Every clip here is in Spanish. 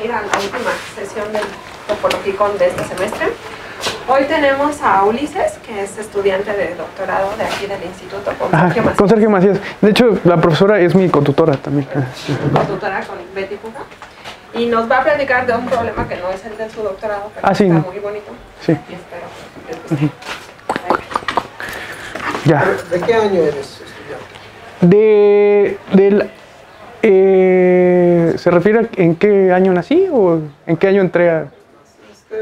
Ir a la última sesión del Topologicón de este semestre. Hoy tenemos a Ulises, que es estudiante de doctorado de aquí del instituto con Sergio Macías. Con Sergio Macías. De hecho, la profesora es mi cotutora también. Cotutora con Betty Puga. Y nos va a platicar de un problema que no es el de su doctorado, pero sí, está muy bonito. Sí. Y espero que les guste. Ya. ¿De qué año eres estudiante? ¿Se refiere a en qué año nací o en qué año entré a...?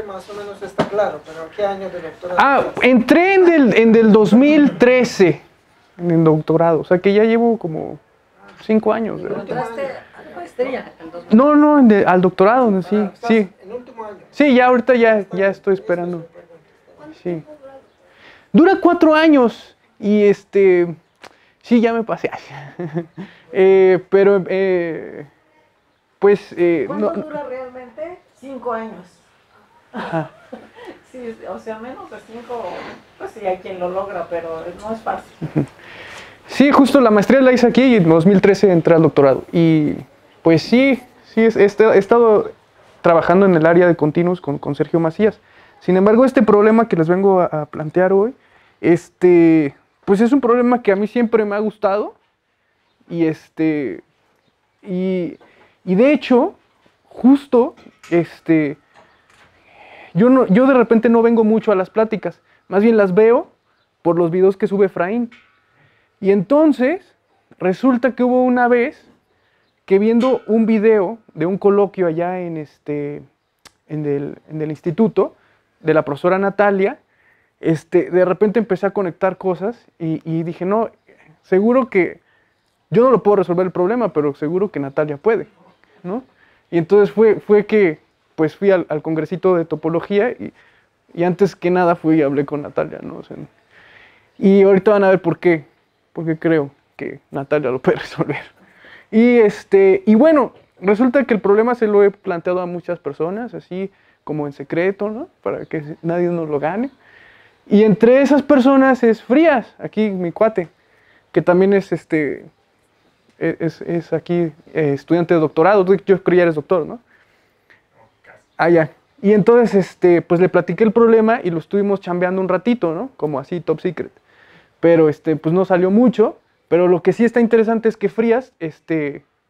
Más o menos está claro, pero ¿qué año de doctorado? Entré en el 2013 en el doctorado, o sea que ya llevo como 5 años. ¿Entraste a la maestría? No, al doctorado, sí, sí. ¿En el último año? Sí, ya ahorita ya estoy esperando. Sí. Dura 4 años y sí, ya me pasé. Pero pues ¿Cuánto dura realmente? 5 años. Ajá. Sí, o sea, menos de 5, pues sí, hay quien lo logra, pero no es fácil. Sí, justo la maestría la hice aquí y en 2013 entré al doctorado. Y pues sí, he estado trabajando en el área de continuos con Sergio Macías. Sin embargo, este problema que les vengo a plantear hoy, pues es un problema que a mí siempre me ha gustado. Y y de hecho, justo, yo de repente no vengo mucho a las pláticas, más bien las veo por los videos que sube Efraín. Y entonces, resulta que hubo una vez que viendo un video de un coloquio allá en el instituto, de la profesora Natalia, de repente empecé a conectar cosas y dije, no, seguro que yo no lo puedo resolver el problema, pero seguro que Natalia puede, ¿no? Y entonces fue que pues fui al congresito de topología y antes que nada fui y hablé con Natalia, ¿no? O sea, y ahorita van a ver por qué, porque creo que Natalia lo puede resolver. Y bueno, resulta que el problema se lo he planteado a muchas personas, así como en secreto, ¿no? Para que nadie nos lo gane. Y entre esas personas es Frías, aquí mi cuate, que también es aquí estudiante de doctorado. Yo creo que ya eres doctor, ¿no? Ah, ya. Y entonces, pues le platiqué el problema y lo estuvimos chambeando un ratito, ¿no? Como así, top secret. Pero, pues no salió mucho. Pero lo que sí está interesante es que Frías,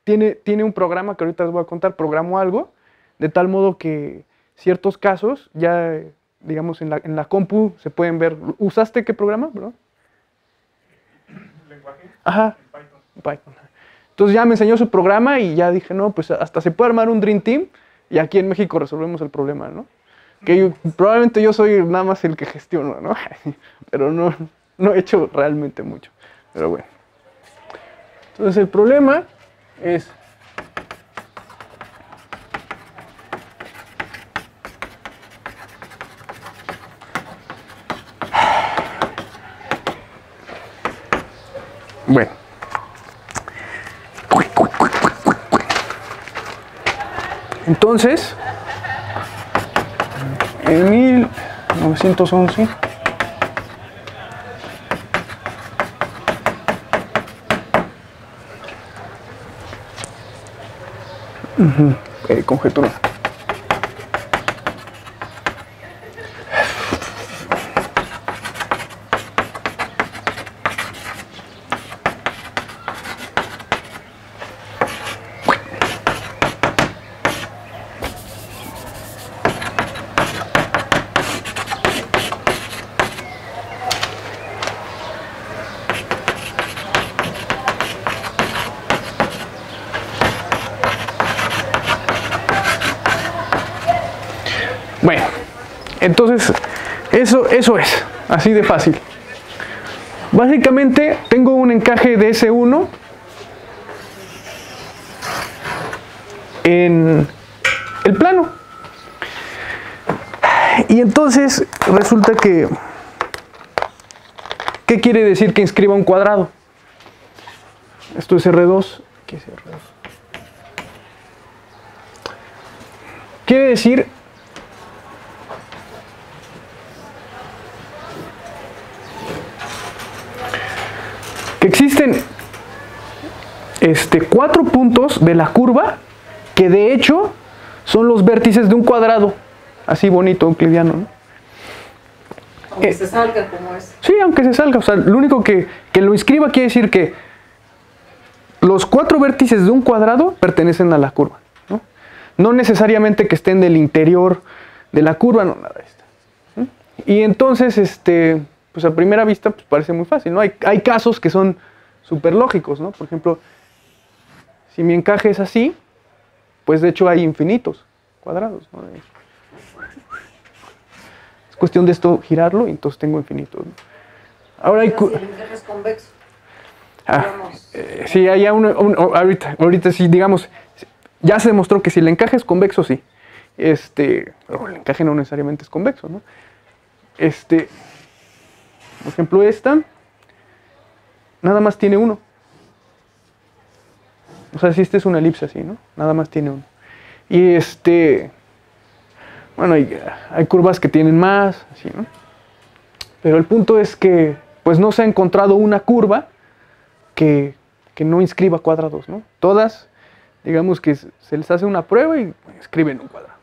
tiene un programa que ahorita les voy a contar, programó algo, de tal modo que ciertos casos ya, digamos, en la compu se pueden ver. ¿Usaste qué programa, bro? ¿Lenguaje? Ajá. Python. Entonces ya me enseñó su programa y ya dije, no, pues hasta se puede armar un Dream Team y aquí en México resolvemos el problema, ¿no? Que probablemente yo soy nada más el que gestiono, ¿no? Pero no he hecho realmente mucho. Pero bueno. Entonces el problema es... Bueno. Entonces, en 1911, conjetura. Bueno, entonces, eso es, así de fácil. Básicamente, tengo un encaje de S1 en el plano. Y entonces, resulta que... ¿Qué quiere decir que inscriba un cuadrado? Esto es R2. ¿Qué es R2? Quiere decir... que existen 4 puntos de la curva que de hecho son los vértices de un cuadrado, así bonito, euclidiano, ¿no? Aunque se salga como es. Sí, aunque se salga. O sea, lo único que lo inscriba quiere decir que los 4 vértices de un cuadrado pertenecen a la curva, ¿no? No necesariamente que estén del interior de la curva, no, nada de esto, ¿no? Y entonces, pues a primera vista pues parece muy fácil, ¿no? Hay casos que son súper lógicos, ¿no? Por ejemplo, si mi encaje es así, pues de hecho hay infinitos cuadrados, ¿no? Es cuestión de esto girarlo y entonces tengo infinitos, ¿no? Ahora hay... Pero si el encaje es convexo. Digamos, sí, hay ahorita sí, digamos, ya se demostró que si el encaje es convexo, sí. Pero el encaje no necesariamente es convexo, ¿no? Por ejemplo, esta nada más tiene uno. O sea, si esta es una elipse así, ¿no? Nada más tiene uno. Y bueno, hay curvas que tienen más, así, ¿no? Pero el punto es que, pues no se ha encontrado una curva que no inscriba cuadrados, ¿no? Todas, digamos que se les hace una prueba y escriben un cuadrado.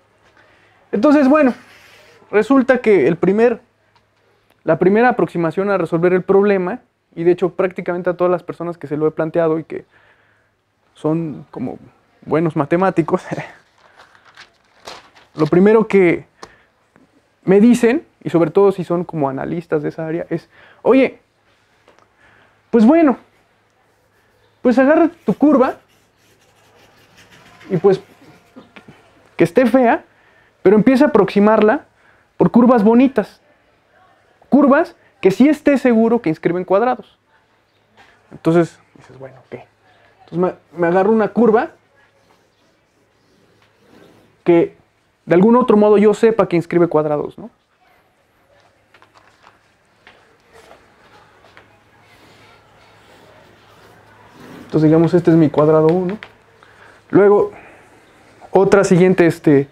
Entonces, bueno, resulta que la primera aproximación a resolver el problema, y de hecho prácticamente a todas las personas que se lo he planteado y que son como buenos matemáticos, lo primero que me dicen, y sobre todo si son como analistas de esa área, es, oye, pues bueno, pues agarra tu curva y pues que esté fea, pero empieza a aproximarla por curvas bonitas. Curvas que sí esté seguro que inscriben cuadrados. Entonces, dices, bueno, ok. Entonces me agarro una curva que de algún otro modo yo sepa que inscribe cuadrados, ¿no? Entonces digamos, este es mi cuadrado 1. Luego, otra siguiente,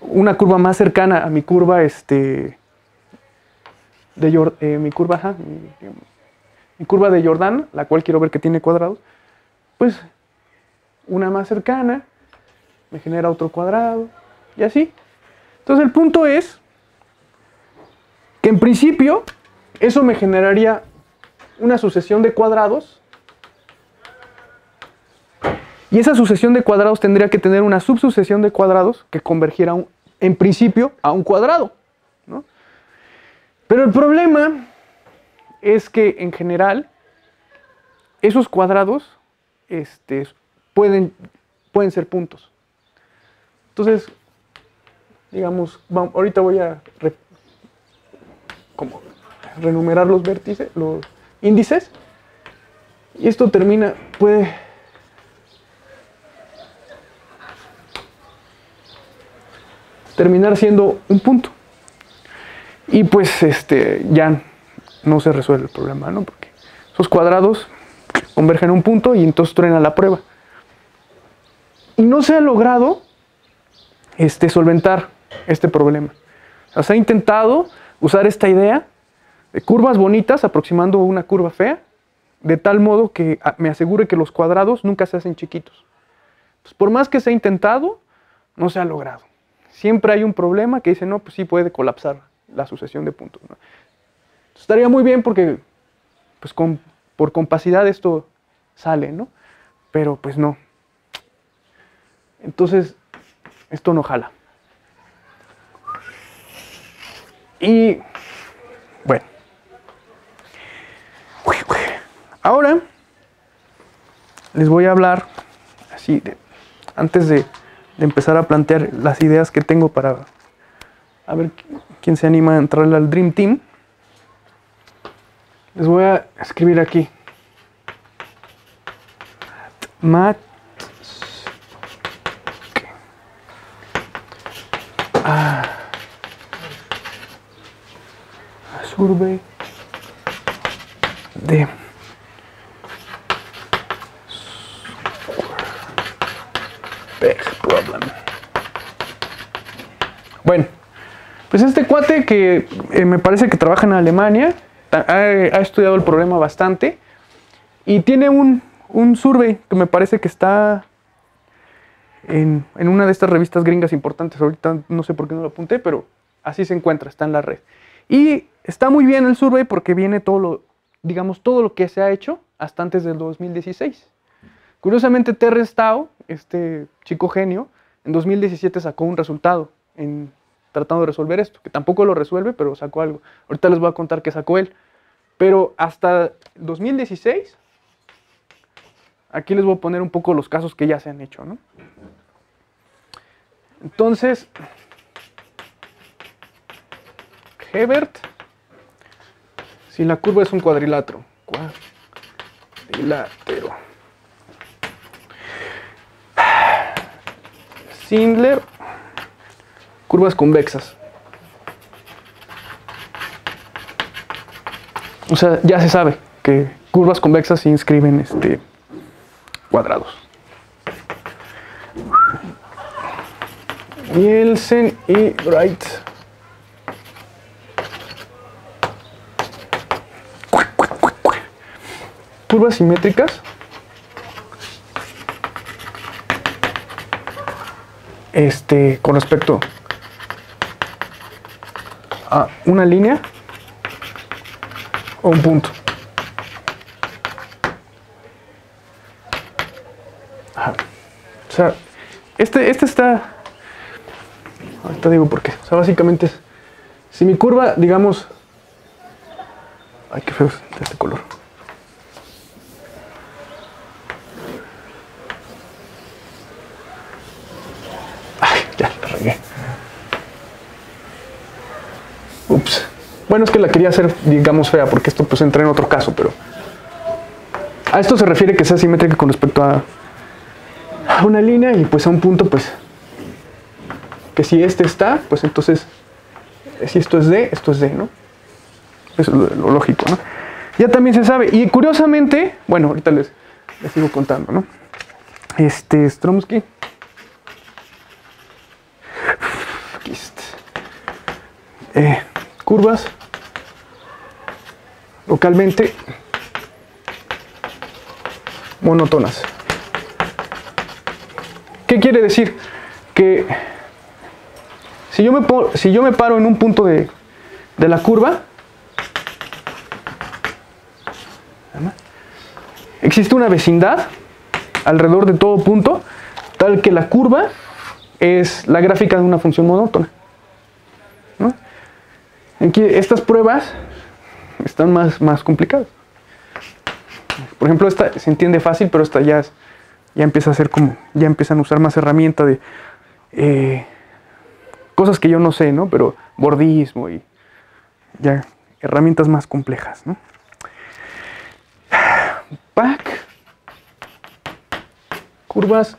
una curva más cercana a mi curva, mi curva de Jordan, la cual quiero ver que tiene cuadrados, pues una más cercana, me genera otro cuadrado, y así. Entonces el punto es que en principio eso me generaría una sucesión de cuadrados, y esa sucesión de cuadrados tendría que tener una subsucesión de cuadrados que convergiera en principio a un cuadrado, ¿no? Pero el problema es que en general esos cuadrados pueden ser puntos. Entonces, digamos, ahorita voy a renumerar los vértices, los índices, y esto puede terminar siendo un punto. Y pues ya no se resuelve el problema, ¿no? Porque esos cuadrados convergen a un punto y entonces truena la prueba. Y no se ha logrado solventar este problema. O sea, se ha intentado usar esta idea de curvas bonitas aproximando una curva fea, de tal modo que me asegure que los cuadrados nunca se hacen chiquitos. Pues por más que se ha intentado, no se ha logrado. Siempre hay un problema que dice, no, pues sí puede colapsar la sucesión de puntos, ¿no? Estaría muy bien porque pues por compacidad esto sale, ¿no? Pero pues no. Entonces, esto no jala. Y bueno. Ahora les voy a hablar así, antes de empezar a plantear las ideas que tengo para a ver quién se anima a entrar al Dream Team. Les voy a escribir aquí. Survey de problem. Bueno, pues este cuate que me parece que trabaja en Alemania ha estudiado el problema bastante y tiene un survey que me parece que está en una de estas revistas gringas importantes. Ahorita no sé por qué no lo apunté, pero así se encuentra, está en la red. Y está muy bien el survey porque viene todo lo, digamos, todo lo que se ha hecho hasta antes del 2016. Curiosamente, Terence Tao, este chico genio, en 2017 sacó un resultado tratando de resolver esto, que tampoco lo resuelve, pero sacó algo. Ahorita les voy a contar qué sacó él. Pero hasta 2016, aquí les voy a poner un poco los casos que ya se han hecho, ¿no? Entonces, Hebert, si la curva es un cuadrilátero, Sindler, curvas convexas. O sea, ya se sabe que curvas convexas se inscriben cuadrados. Nielsen y Wright. Curvas simétricas. Con respecto a una línea o un punto. Ajá. O sea, este está... Ahorita digo por qué. O sea, básicamente es... Si mi curva, digamos... Ay, qué feo es de este color. Ay, ya, la regué. Ups. Bueno, es que la quería hacer, digamos, fea, porque esto pues entra en otro caso, pero... A esto se refiere que sea simétrica con respecto a una línea y pues a un punto, pues... Que si este está, pues entonces... Si esto es D, ¿no? Eso es lo lógico, ¿no? Ya también se sabe. Y curiosamente, bueno, ahorita les sigo contando, ¿no? Stromsky. Aquí está. Curvas localmente monótonas. ¿Qué quiere decir? Que si yo me paro en un punto de la curva, existe una vecindad alrededor de todo punto, tal que la curva es la gráfica de una función monótona, ¿no? Aquí estas pruebas están más complicadas. Por ejemplo, esta se entiende fácil, pero esta ya empieza a ser como, ya empiezan a usar más herramienta de cosas que yo no sé, ¿no? Pero bordismo y ya herramientas más complejas, ¿no? Back, curvas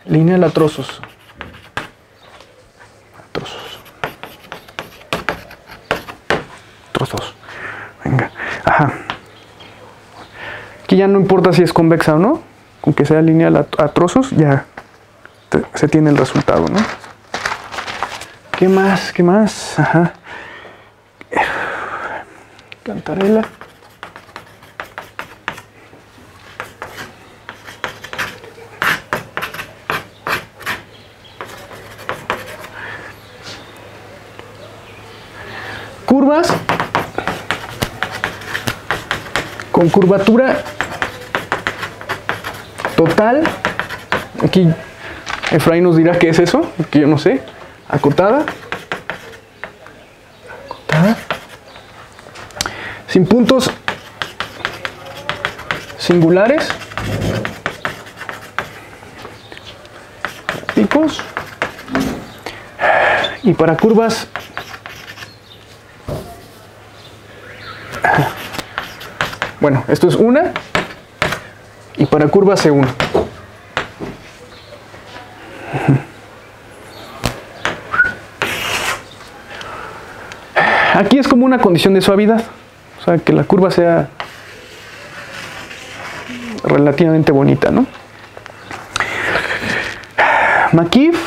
lineal a trozos. Trozos. Venga. Ajá. Aquí ya no importa si es convexa o no, con que sea lineal a trozos, ya se tiene el resultado, ¿no? ¿Qué más? ¿Qué más? Ajá. Cantarela. Curvas con curvatura total. Aquí Efraín nos dirá qué es eso, que yo no sé. Acotada. Sin puntos singulares. Picos. Y para curvas bueno, esto es una, y para curvas C1. Aquí es como una condición de suavidad, o sea, que la curva sea relativamente bonita, ¿no? McKeefe,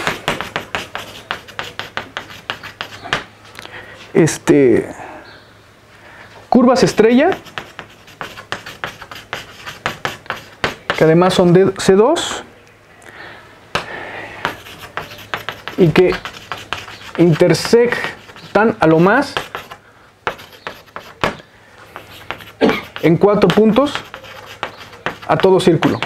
curvas estrella que además son de C2 y que intersectan a lo más en 4 puntos a todo círculo.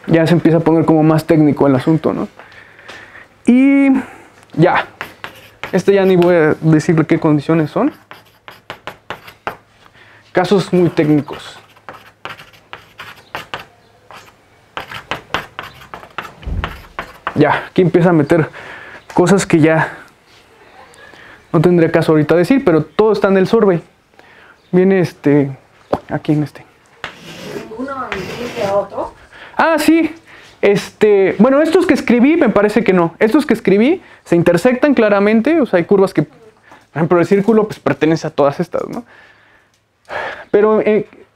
Ya se empieza a poner como más técnico el asunto, ¿no? Y ya. Ya ni voy a decirle qué condiciones son. Casos muy técnicos. Ya, aquí empieza a meter cosas que ya no tendría caso ahorita decir, pero todo está en el survey. Viene aquí en ¿Ninguno dice a otro? Ah, sí. Bueno, estos que escribí me parece que no. Estos que escribí se intersectan claramente. O sea, hay curvas que, por ejemplo, el círculo pues pertenece a todas estas, ¿no? Pero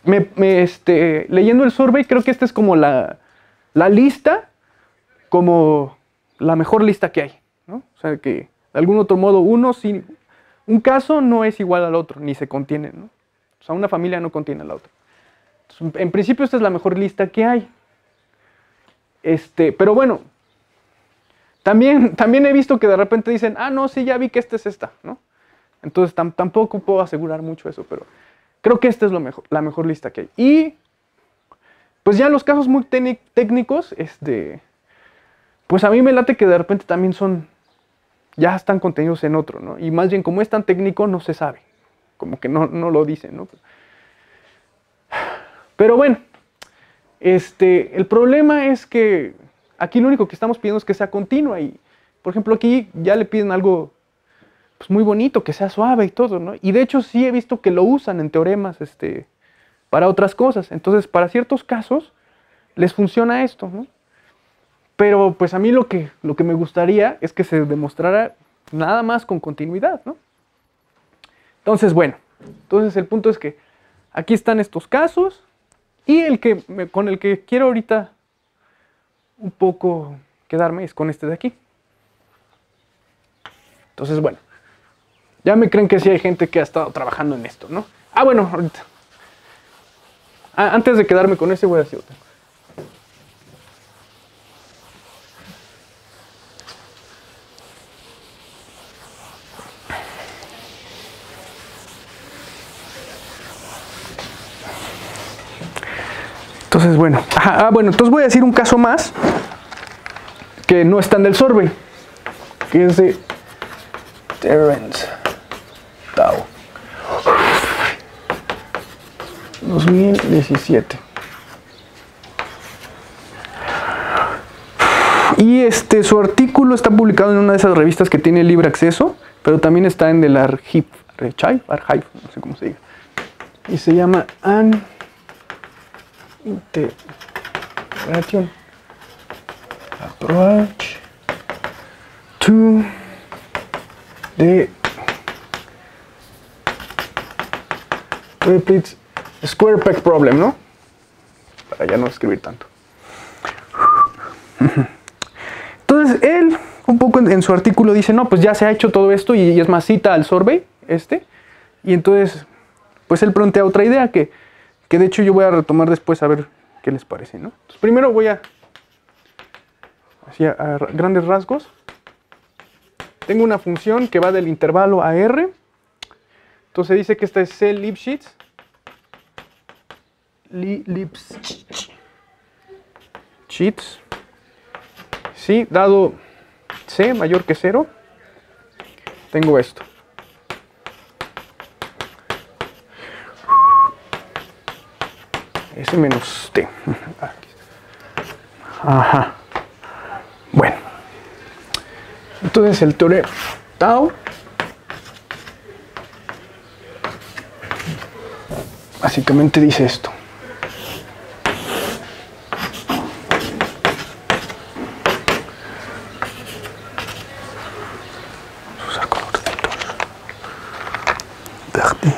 leyendo el survey, creo que esta es como la lista, como la mejor lista que hay, ¿no? O sea, que de algún otro modo un caso no es igual al otro, ni se contiene, ¿no? O sea, una familia no contiene a la otra. Entonces, en principio esta es la mejor lista que hay. Pero bueno, también he visto que de repente dicen, ah, no, sí, ya vi que esta es esta, ¿no? Entonces tampoco puedo asegurar mucho eso, pero creo que esta es la mejor lista que hay. Y pues ya los casos muy técnicos, pues a mí me late que de repente también ya están contenidos en otro, ¿no? Y más bien como es tan técnico no se sabe, como que no lo dicen, ¿no? Pero bueno. El problema es que aquí lo único que estamos pidiendo es que sea continua y, por ejemplo, aquí ya le piden algo pues, muy bonito, que sea suave y todo, ¿no? Y de hecho sí he visto que lo usan en teoremas para otras cosas. Entonces, para ciertos casos les funciona esto, ¿no? Pero pues a mí lo que me gustaría es que se demostrara nada más con continuidad, ¿no? Entonces, bueno, el punto es que aquí están estos casos. Y con el que quiero ahorita un poco quedarme es con este de aquí. Entonces, bueno, ya me creen que sí hay gente que ha estado trabajando en esto, ¿no? Ah, bueno, ahorita. Antes de quedarme con ese voy a decir otra. Entonces, bueno. Entonces voy a decir un caso más que no está en el survey, que es de Terence Tao 2017. Y su artículo está publicado en una de esas revistas que tiene libre acceso, pero también está en el Archive, no sé cómo se diga. Y se llama Integration Approach to the Euclid's Square Peg Problem, ¿no? Para ya no escribir tanto. Entonces, él, un poco en su artículo dice, no, pues ya se ha hecho todo esto y es más, cita al survey, y entonces, pues él plantea otra idea que de hecho yo voy a retomar después a ver qué les parece, ¿no? Entonces, primero voy a grandes rasgos. Tengo una función que va del intervalo a R. Entonces dice que esta es C Lipschitz. Sí, dado C mayor que 0, tengo esto. S menos T. Ajá. Bueno. Entonces el teorema Tao básicamente dice esto. Vamos a usar color de verde.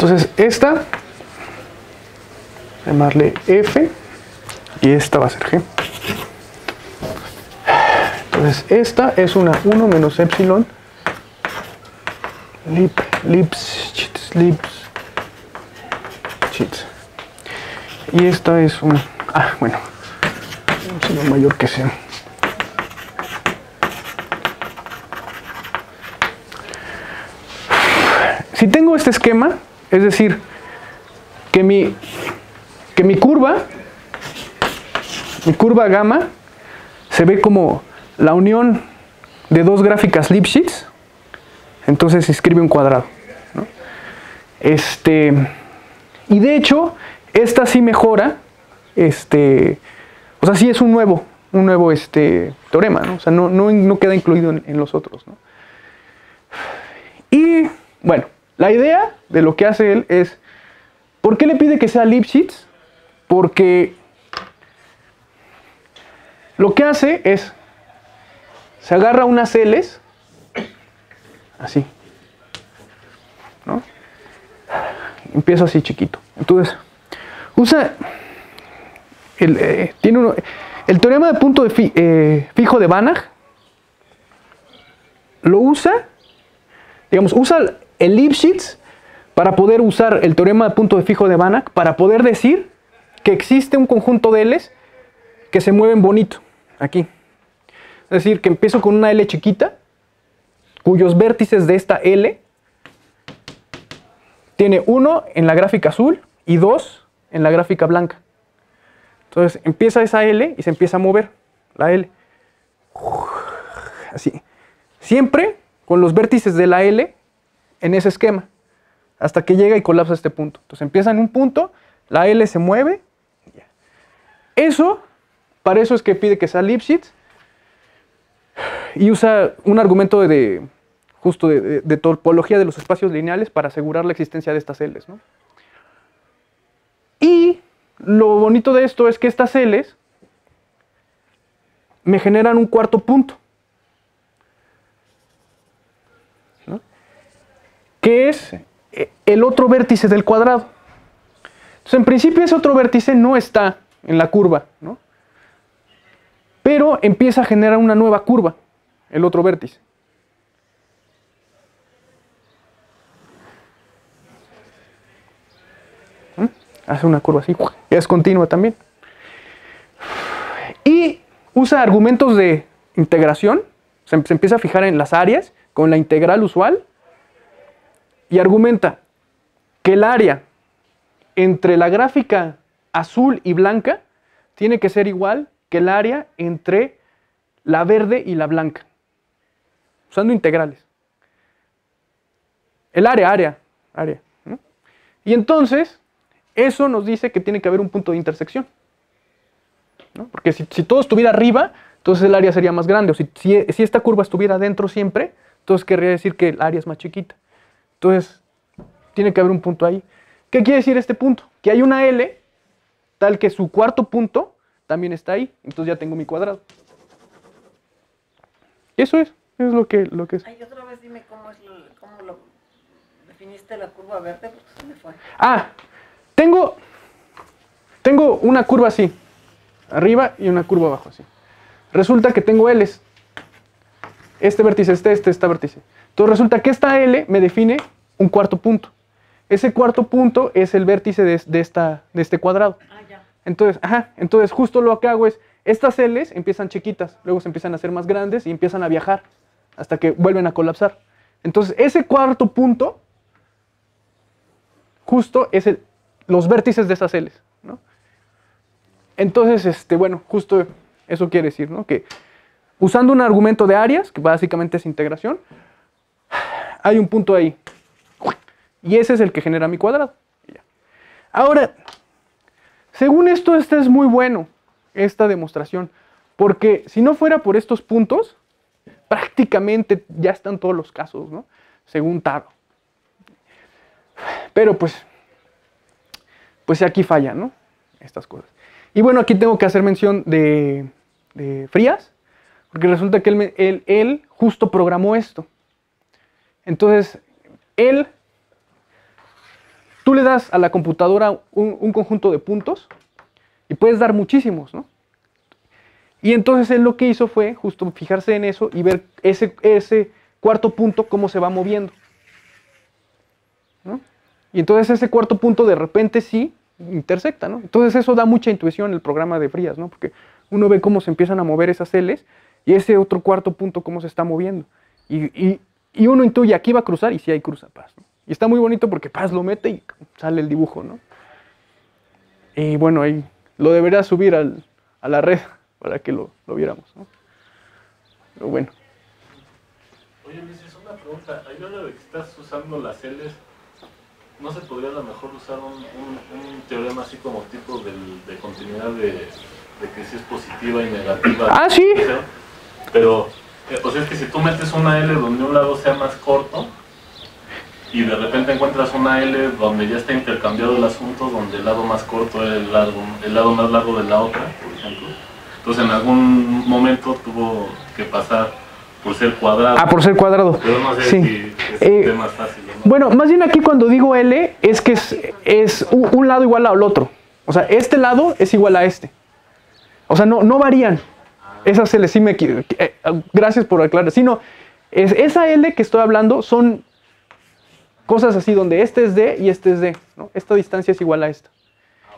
Entonces esta, llamarle F, y esta va a ser G. Entonces esta es una 1 menos epsilon Lipschitz. Y esta es un... bueno, sino mayor que sea. Si tengo este esquema, es decir, que mi curva gamma se ve como la unión de dos gráficas Lipschitz, entonces se escribe un cuadrado, ¿no? Y de hecho, esta sí mejora, o sea, sí es un nuevo teorema, ¿no? O sea, no queda incluido en los otros, ¿no? Y, bueno, la idea de lo que hace él es, ¿por qué le pide que sea Lipschitz? Porque lo que hace es, se agarra unas L's, así, ¿no? Empieza así chiquito. Entonces, usa el teorema de punto fijo de Banach, lo usa, digamos, usa el Lipschitz para poder usar el teorema de punto de fijo de Banach para poder decir que existe un conjunto de L's que se mueven bonito, aquí. Es decir, que empiezo con una L chiquita, cuyos vértices de esta L tiene 1 en la gráfica azul y 2 en la gráfica blanca. Entonces empieza esa L y se empieza a mover la L. Así. Siempre con los vértices de la L en ese esquema, hasta que llega y colapsa este punto. Entonces empieza en un punto, la L se mueve. Para eso es que pide que sea Lipschitz, y usa un argumento justo de topología de los espacios lineales para asegurar la existencia de estas L's, ¿no? Y lo bonito de esto es que estas L's me generan un cuarto punto, ¿no? Que es el otro vértice del cuadrado. Entonces, en principio ese otro vértice no está en la curva, ¿no? Pero empieza a generar una nueva curva, el otro vértice. Hace una curva así, es continua también. Y usa argumentos de integración, se empieza a fijar en las áreas con la integral usual y argumenta que el área entre la gráfica azul y blanca tiene que ser igual que el área entre la verde y la blanca, usando integrales. El área, ¿no? Y entonces, eso nos dice que tiene que haber un punto de intersección, ¿no? Porque si todo estuviera arriba, entonces el área sería más grande. O si esta curva estuviera dentro siempre, entonces querría decir que el área es más chiquita. Entonces, tiene que haber un punto ahí. ¿Qué quiere decir este punto? Que hay una L, tal que su cuarto punto también está ahí. Entonces ya tengo mi cuadrado. Eso es lo que es. Ay, otra vez dime cómo lo definiste la curva verde, porque se me fue. Tengo una curva así, arriba y una curva abajo así. Resulta que tengo L's. Este vértice, este vértice. Entonces resulta que esta L me define un cuarto punto. Ese cuarto punto es el vértice de este cuadrado. Ya. Entonces justo lo que hago es, estas L's empiezan chiquitas, luego se empiezan a hacer más grandes y empiezan a viajar hasta que vuelven a colapsar. Entonces ese cuarto punto justo es los vértices de esas L's, ¿no? Entonces, bueno, justo eso quiere decir, ¿no? Que usando un argumento de áreas, que básicamente es integración, hay un punto ahí. Y ese es el que genera mi cuadrado. Ahora, según esto, este es muy bueno, esta demostración, porque si no fuera por estos puntos, prácticamente ya están todos los casos, ¿no? Según Taro. Pero pues aquí falla, ¿no? Estas cosas. Y bueno, aquí tengo que hacer mención de Frías, porque resulta que él justo programó esto. Entonces, él tú le das a la computadora un conjunto de puntos y puedes dar muchísimos, ¿no? Y entonces él lo que hizo fue justo fijarse en eso y ver ese cuarto punto cómo se va moviendo, ¿no? Y entonces ese cuarto punto de repente sí intersecta, ¿no? Entonces eso da mucha intuición en el programa de Frías, ¿no? Porque uno ve cómo se empiezan a mover esas L's y ese otro cuarto punto cómo se está moviendo. Y uno intuye, aquí va a cruzar y sí ahí cruza Paz, ¿no? Y está muy bonito porque Paz lo mete y sale el dibujo, ¿no? Y bueno, ahí lo debería subir a la red para que lo viéramos, ¿no? Pero bueno. Oye, Luis, es una pregunta. Ahí a la de que estás usando las L's, ¿no se podría a lo mejor usar un teorema así como tipo de continuidad de que si es positiva y negativa? Ah, sí. Pero, o sea, es que si tú metes una L donde un lado sea más corto y de repente encuentras una L donde ya está intercambiado el asunto, donde el lado más corto es el lado más largo de la otra, por ejemplo. Entonces en algún momento tuvo que pasar por ser cuadrado. Ah, por ser cuadrado. Pero no sé Sí. si es un tema fácil o no. Bueno, más bien aquí cuando digo L es que es un lado igual al otro. O sea, este lado es igual a este. O sea, no varían. Esas L sí me... gracias por aclarar. Sí, no. Esa L que estoy hablando son cosas así donde este es D y este es D, ¿no? Esta distancia es igual a esta.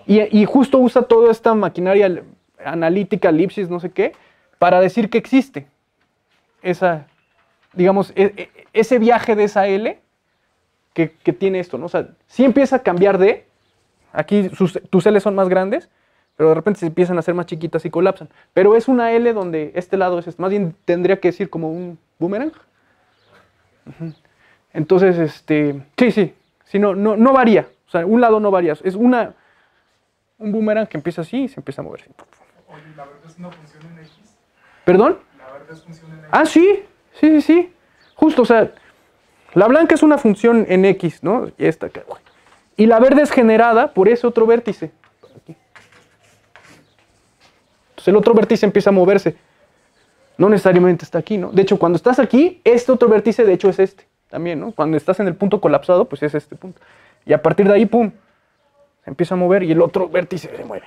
Y justo usa toda esta maquinaria analítica, elipsis, no sé qué, para decir que existe esa, digamos, ese viaje de esa L que tiene esto, ¿no? O sea, sí empieza a cambiar de, aquí tus L son más grandes, pero de repente se empiezan a hacer más chiquitas y colapsan. Pero es una L donde este lado es, más bien tendría que decir como un boomerang. Entonces, sí, no varía. O sea, un lado no varía. Es un boomerang que empieza así y se empieza a mover. Oye, ¿la verde es una función en X? ¿Perdón? ¿La verde es función en X? Ah, sí. Justo, o sea, la blanca es una función en X, ¿no? Y esta acá. Y la verde es generada por ese otro vértice. Aquí. Entonces el otro vértice empieza a moverse. No necesariamente está aquí, ¿no? De hecho, cuando estás aquí, este otro vértice de hecho es este también, ¿no? Cuando estás en el punto colapsado, pues es este punto. Y a partir de ahí, pum, se empieza a mover y el otro vértice se mueve.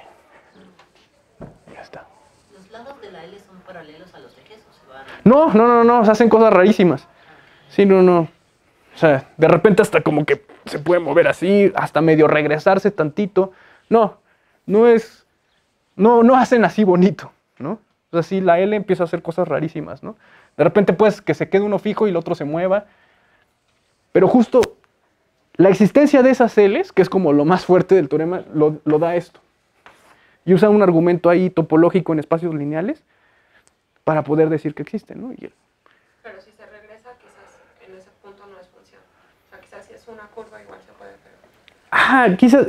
Ya está. ¿Los lados de la L son paralelos a los ejes o se van? No, se hacen cosas rarísimas. Sí, no. O sea, de repente hasta como que se puede mover así, hasta medio regresarse tantito. No hacen así bonito, ¿no? O sea, sí, la L empieza a hacer cosas rarísimas, ¿no? De repente pues que se quede uno fijo y el otro se mueva. Pero justo la existencia de esas L's, que es como lo más fuerte del teorema, lo da esto. Y usa un argumento ahí topológico en espacios lineales para poder decir que existen, ¿no? Pero si se regresa, quizás en ese punto no es función. O sea, quizás si es una curva igual se puede, pero... Quizás,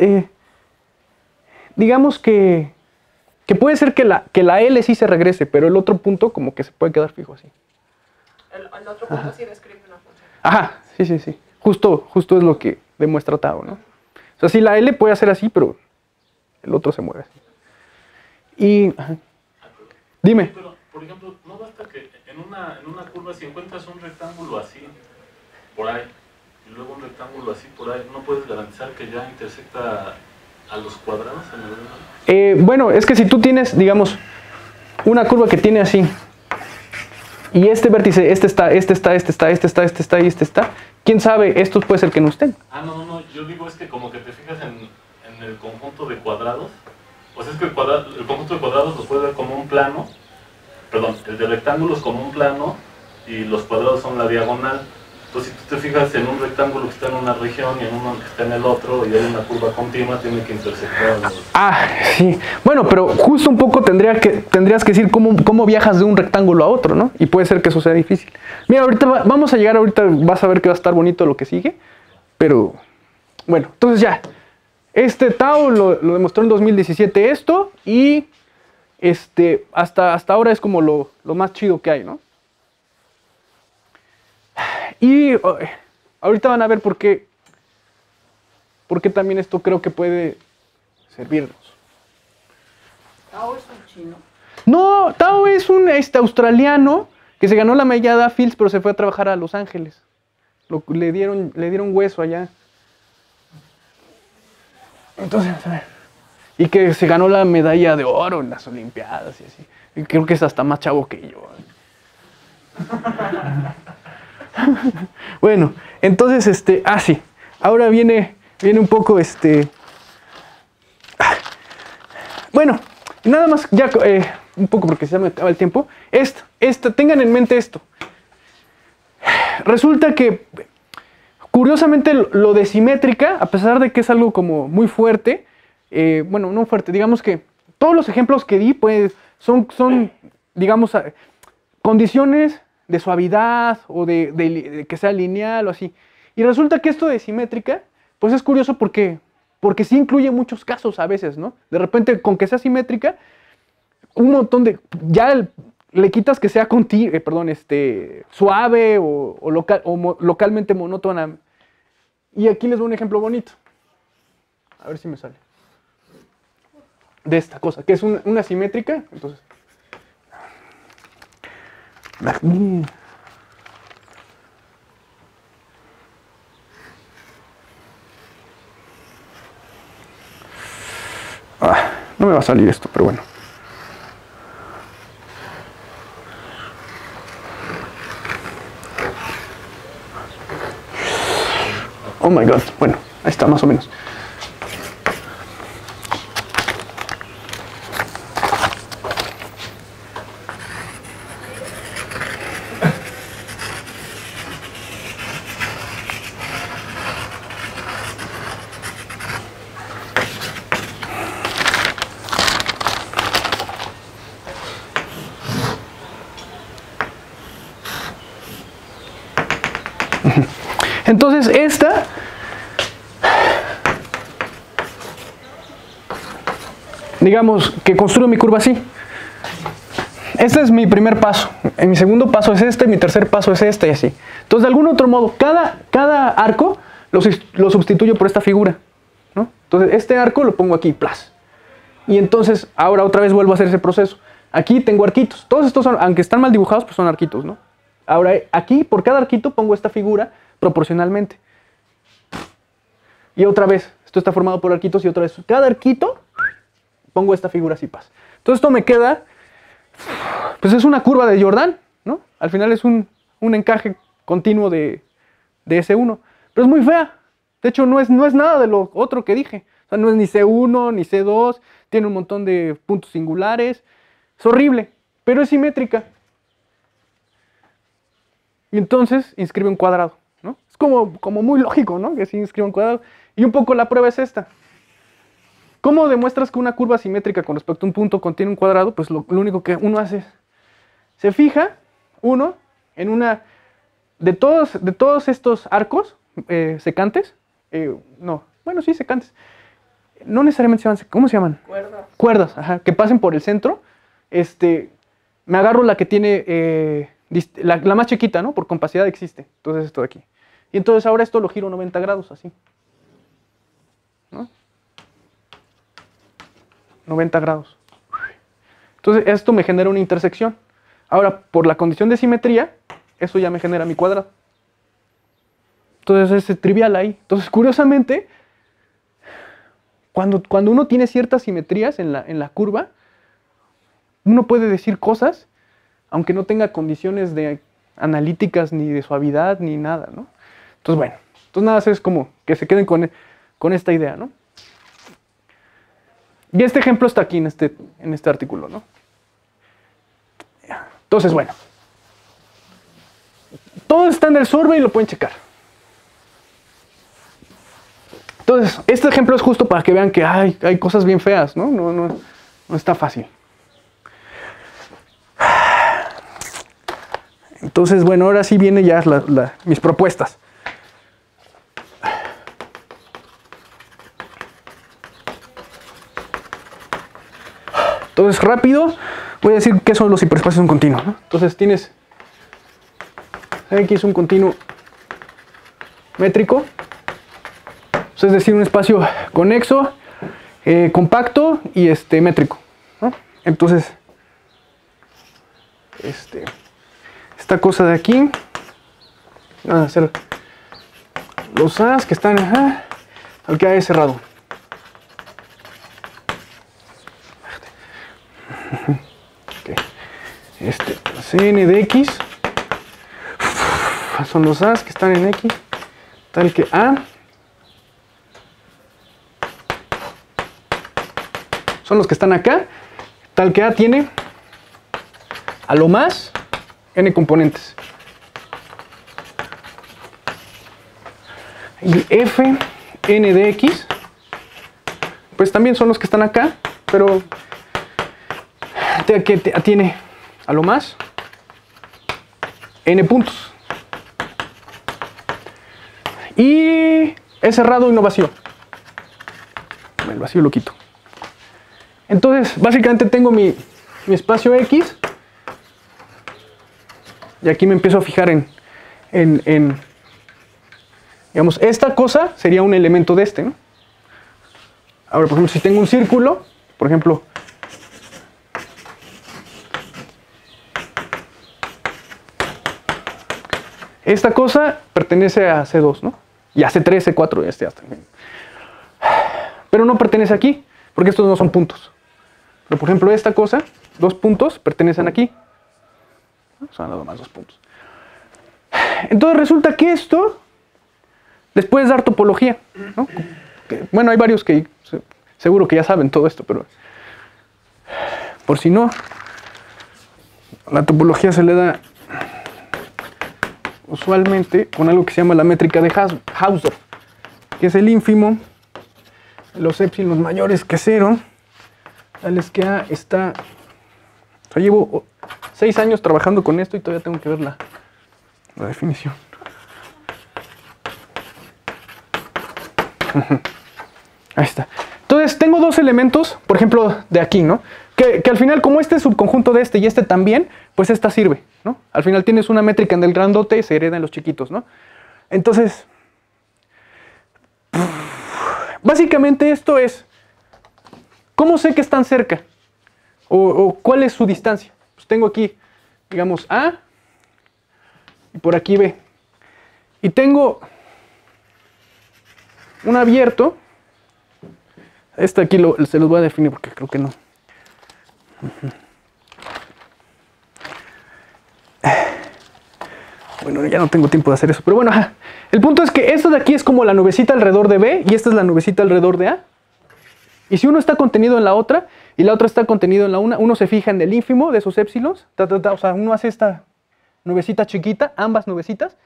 digamos que puede ser que la L sí se regrese, pero el otro punto como que se puede quedar fijo así. El otro punto sí describe una función. Ajá, sí. Justo es lo que demuestra Tao, ¿no? O sea, sí, la L puede hacer así, pero el otro se mueve así. Y... Dime. Pero, por ejemplo, ¿no basta que en una curva, si encuentras un rectángulo así, por ahí, y luego un rectángulo así por ahí, ¿no puedes garantizar que ya intersecta a los cuadrados en algún lado? Bueno, es que si tú tienes, digamos, una curva que tiene así, y este vértice, este está, y este está, quién sabe, estos puede ser que no estén. No, yo digo es que como que te fijas en el conjunto de cuadrados, pues es que el conjunto de cuadrados lo puedes ver como un plano, perdón, el de rectángulos como un plano, y los cuadrados son la diagonal. Entonces, si tú te fijas en un rectángulo que está en una región y en uno que está en el otro, y hay una curva continua, tiene que intersectar. Sí. Bueno, pero justo un poco tendrías que decir cómo viajas de un rectángulo a otro, ¿no? Y puede ser que eso sea difícil. Mira, ahorita vamos a llegar, ahorita vas a ver que va a estar bonito lo que sigue, pero bueno, entonces ya. Tao lo demostró en 2017 esto, y hasta ahora es como lo más chido que hay, ¿no? Y ahorita van a ver por qué también esto creo que puede servirnos. Tao es un chino. No, Tao es un australiano que se ganó la medalla Fields, pero se fue a trabajar a Los Ángeles. Le dieron hueso allá. Entonces, a ver. Y que se ganó la medalla de oro en las Olimpiadas y así. Y creo que es hasta más chavo que yo. Bueno, entonces, sí. Ahora viene un poco, Bueno, nada más, ya, un poco porque se me acaba el tiempo. Tengan en mente esto. Resulta que, curiosamente, lo de simétrica, a pesar de que es algo como muy fuerte, bueno, no fuerte, digamos que todos los ejemplos que di, pues, son digamos, condiciones de suavidad o de que sea lineal o así. Y resulta que esto de simétrica, pues es curioso porque sí incluye muchos casos a veces, ¿no? De repente, con que sea simétrica, un montón de... Ya le quitas que sea suave o localmente monótona. Y aquí les doy un ejemplo bonito. A ver si me sale. De esta cosa, que es una simétrica. Entonces... no me va a salir esto, pero bueno. Oh my god, bueno, ahí está más o menos. Entonces esta digamos que construyo mi curva así. Este es mi primer paso. Mi segundo paso es este, mi tercer paso es este y así. Entonces de algún otro modo, cada arco lo sustituyo por esta figura, ¿no? Entonces este arco lo pongo aquí, plus. Y entonces ahora otra vez vuelvo a hacer ese proceso. Aquí tengo arquitos. Todos estos son, aunque están mal dibujados, pues son arquitos, ¿no? Ahora aquí por cada arquito pongo esta figura proporcionalmente. Y otra vez, esto está formado por arquitos y otra vez, cada arquito pongo esta figura así, paz. Entonces esto me queda, pues es una curva de Jordan, ¿no? Al final es un encaje continuo de S1, pero es muy fea. De hecho, no es nada de lo otro que dije. O sea, no es ni C1, ni C2, tiene un montón de puntos singulares. Es horrible, pero es simétrica. Y entonces inscribe un cuadrado, ¿no? Es como muy lógico, ¿no? Que sí inscribe un cuadrado. Y un poco la prueba es esta. ¿Cómo demuestras que una curva simétrica con respecto a un punto contiene un cuadrado? Pues lo único que uno hace es, se fija uno en una, de todos estos arcos secantes, secantes, no necesariamente se llaman, ¿cómo se llaman? Cuerdas. Cuerdas, ajá, que pasen por el centro, me agarro la que tiene, la más chiquita, ¿no? Por compacidad existe, entonces esto de aquí. Y entonces ahora esto lo giro 90 grados, así. ¿No? 90 grados. Entonces esto me genera una intersección. Ahora, por la condición de simetría, eso ya me genera mi cuadrado. Entonces es trivial ahí. Entonces, curiosamente, cuando uno tiene ciertas simetrías en la curva, uno puede decir cosas, aunque no tenga condiciones analíticas, ni de suavidad, ni nada, ¿no? Entonces, bueno, nada más es como que se queden con esta idea, ¿no? Y este ejemplo está aquí en este artículo, ¿no? Entonces, bueno. Todo está en el survey y lo pueden checar. Entonces, este ejemplo es justo para que vean que hay cosas bien feas, ¿no? No está fácil. Entonces, bueno, ahora sí vienen ya mis propuestas. Entonces, rápido, voy a decir qué son los hiperespacios en un continuo, ¿no? Entonces, tienes X un continuo métrico, es decir, un espacio conexo, compacto y métrico, ¿no? Entonces, esta cosa de aquí, van a ser los A's que están al que hay cerrado. Cn de x son los A's que están en X, tal que A son los que están acá, tal que A tiene a lo más n componentes. Y f n de x, pues también son los que están acá, pero que tiene a lo más n puntos. Y es cerrado y no vacío. El vacío lo quito. Entonces, básicamente tengo mi espacio X. Y aquí me empiezo a fijar en digamos, esta cosa sería un elemento de este, ¿no? Ahora, por ejemplo, si tengo un círculo, por ejemplo, esta cosa pertenece a C2, ¿no? Y a C3, C4, ya está. Pero no pertenece aquí, porque estos no son puntos. Pero, por ejemplo, esta cosa, 2 puntos, pertenecen aquí. Son nada más 2 puntos. Entonces resulta que esto les puedes dar topología, ¿no? Bueno, hay varios que seguro que ya saben todo esto, pero por si no, la topología se le da usualmente con algo que se llama la métrica de Hausdorff, que es el ínfimo de los épsilons mayores que 0, tales que A está... O sea, llevo 6 años trabajando con esto y todavía tengo que ver la definición. Ahí está. Entonces tengo dos elementos, por ejemplo, de aquí, ¿no? Que al final, como este es subconjunto de este y este también, pues esta sirve, ¿no? Al final tienes una métrica en el grandote y se hereda en los chiquitos, ¿no? Entonces, básicamente esto es, ¿cómo sé que están cerca? ¿O cuál es su distancia? Pues tengo aquí, digamos, A y por aquí B. Y tengo un abierto. Este aquí se los voy a definir porque creo que no. Bueno, ya no tengo tiempo de hacer eso, pero bueno, ajá. El punto es que esto de aquí es como la nubecita alrededor de B y esta es la nubecita alrededor de A. Y si uno está contenido en la otra y la otra está contenido en la una, uno se fija en el ínfimo de esos épsilons, o sea, uno hace esta nubecita chiquita, ambas nubecitas,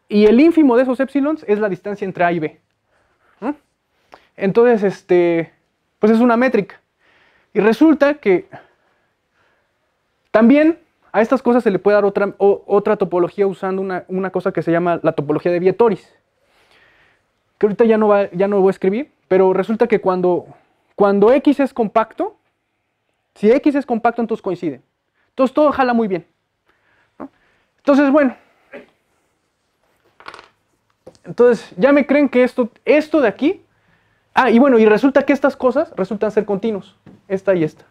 y el ínfimo de esos épsilons es la distancia entre A y B. ¿No? Entonces, pues es una métrica. Y resulta que también a estas cosas se le puede dar otra topología usando una cosa que se llama la topología de Vietoris. Que ahorita ya no voy a escribir, pero resulta que cuando X es compacto, si X es compacto, entonces coinciden. Entonces todo jala muy bien, ¿no? Entonces, bueno. Entonces, ya me creen que esto de aquí... Ah, y bueno, y resulta que estas cosas resultan ser continuos. Esta y esta.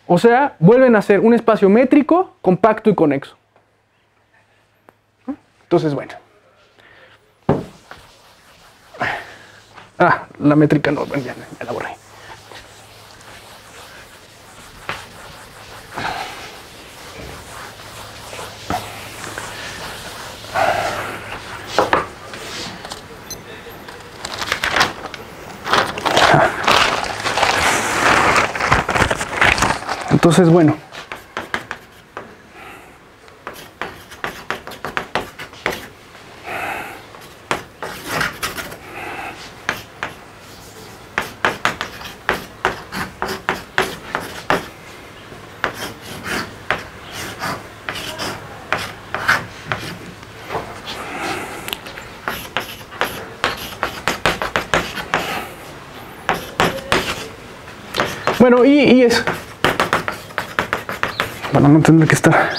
O sea, vuelven a ser un espacio métrico, compacto y conexo. Entonces, bueno. Ah, la métrica no, bueno, ya la borré. Entonces, bueno. Bueno, y es... Bueno, no tendrá que estar.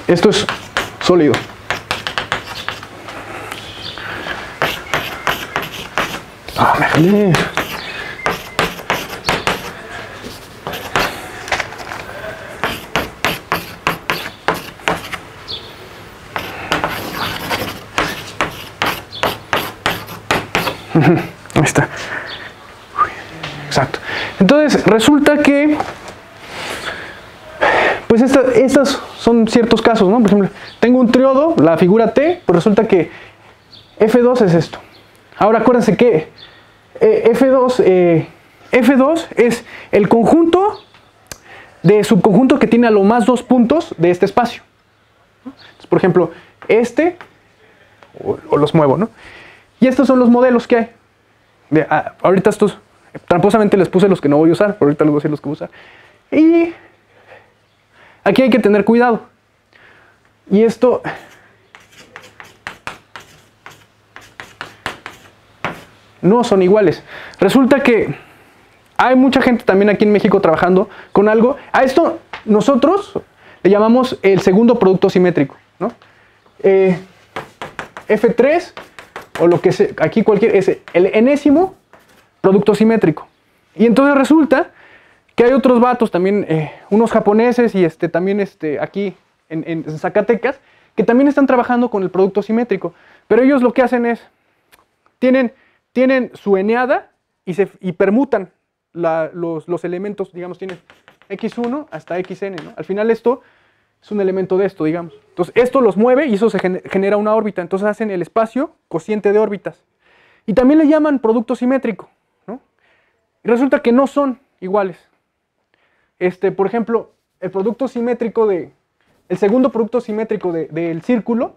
Esto es sólido. Ah, me jalé. Ahí está. Exacto. Entonces, resulta que, pues estas son ciertos casos, ¿no? Por ejemplo, tengo un triodo, la figura T, pues resulta que F2 es esto. Ahora acuérdense que F2 es el conjunto de subconjuntos que tiene a lo más 2 puntos de este espacio. Entonces, por ejemplo, o los muevo, ¿no? Y estos son los modelos que hay. Ahorita estos, tramposamente les puse los que no voy a usar, pero ahorita les voy a decir los que voy a usar. Y aquí hay que tener cuidado. Y esto... no son iguales. Resulta que hay mucha gente también aquí en México trabajando con algo. A esto nosotros le llamamos el segundo producto simétrico, ¿no? F3, o lo que sea, aquí cualquier, es el enésimo producto simétrico. Y entonces resulta que hay otros vatos también, unos japoneses y también aquí en Zacatecas, que también están trabajando con el producto simétrico. Pero ellos lo que hacen es, tienen su eneada y permutan los elementos, digamos, tienen x1 hasta xn, ¿no? Al final esto es un elemento de esto, digamos. Entonces esto los mueve y eso se genera una órbita. Entonces hacen el espacio cociente de órbitas. Y también le llaman producto simétrico, ¿no? Y resulta que no son iguales. Por ejemplo, el producto simétrico el segundo producto simétrico del círculo,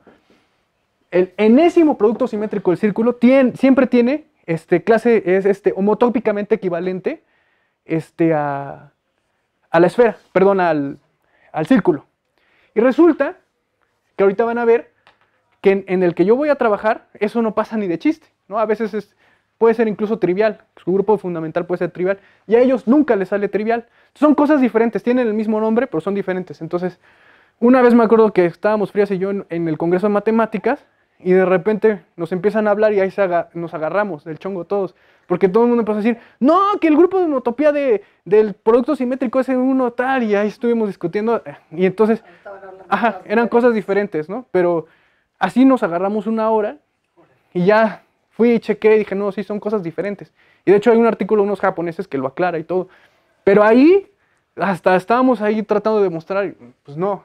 el enésimo producto simétrico del círculo siempre tiene clase, es homotópicamente equivalente a la esfera, perdón, al círculo. Y resulta que ahorita van a ver que en el que yo voy a trabajar, eso no pasa ni de chiste, ¿no? A veces puede ser incluso trivial, su grupo fundamental puede ser trivial, y a ellos nunca les sale trivial. Son cosas diferentes, tienen el mismo nombre, pero son diferentes. Entonces, una vez me acuerdo que estábamos Frías y yo en el Congreso de Matemáticas, y de repente nos empiezan a hablar y ahí nos agarramos del chongo todos. Porque todo el mundo empezó a decir, no, que el grupo de homotopía del producto simétrico es uno tal, y ahí estuvimos discutiendo. Y entonces, ajá, eran cosas diferentes, ¿no? Pero así nos agarramos una hora y ya fui y chequé y dije, no, sí, son cosas diferentes. Y de hecho hay un artículo de unos japoneses que lo aclara y todo. Pero ahí, hasta estábamos ahí tratando de demostrar, pues no,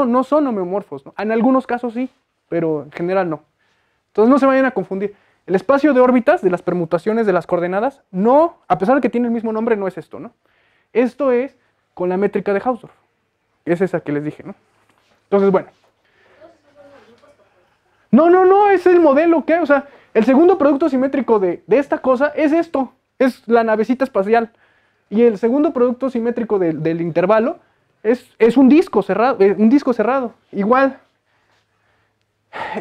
no son homeomorfos, ¿no? En algunos casos sí, pero en general no. Entonces no se vayan a confundir. El espacio de órbitas de las permutaciones de las coordenadas, no, a pesar de que tiene el mismo nombre, no es esto, ¿no? Esto es con la métrica de Hausdorff. Es esa que les dije, ¿no? Entonces, bueno. No, es el modelo que, o sea, el segundo producto simétrico de esta cosa es esto, es la navecita espacial. Y el segundo producto simétrico del intervalo es un disco cerrado, igual.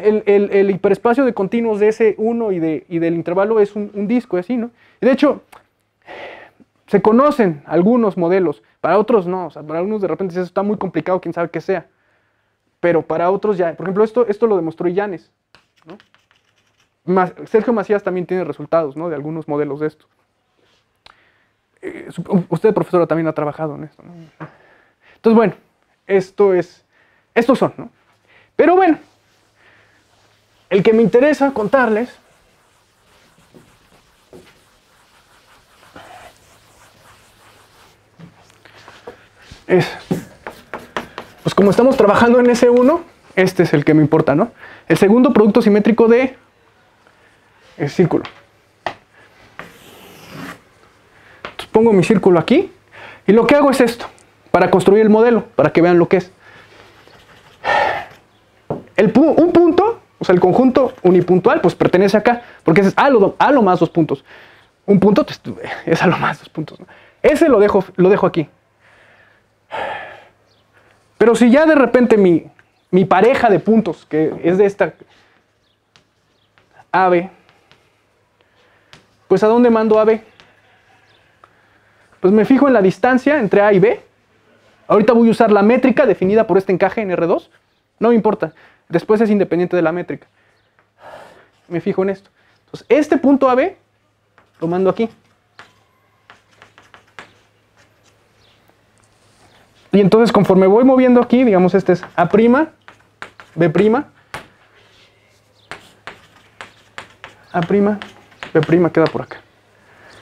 El hiperespacio de continuos de ese 1 y del intervalo es un disco, así, ¿no? Y de hecho, se conocen algunos modelos, para otros no, o sea, para algunos de repente eso está muy complicado, quién sabe qué sea. Pero para otros ya, por ejemplo, esto lo demostró Illanes, ¿no? Sergio Macías también tiene resultados, ¿no? De algunos modelos de esto. Usted, profesora, también ha trabajado en esto, ¿no? Entonces, bueno, estos son, ¿no? Pero bueno, el que me interesa contarles es, pues como estamos trabajando en S1, este es el que me importa, ¿no? El segundo producto simétrico de el círculo. Entonces pongo mi círculo aquí y lo que hago es esto, para construir el modelo, para que vean lo que es. Un punto, o sea, el conjunto unipuntual, pues pertenece acá, porque es a lo más 2 puntos. Un punto es a lo más 2 puntos, ¿no? Ese lo dejo aquí. Pero si ya de repente mi pareja de puntos, que es de esta AB, pues ¿a dónde mando AB? Pues me fijo en la distancia entre A y B. Ahorita voy a usar la métrica definida por este encaje en R2. No me importa. Después es independiente de la métrica. Me fijo en esto. Entonces, este punto AB lo mando aquí. Y entonces, conforme voy moviendo aquí, digamos, este es A', B', A', B' queda por acá.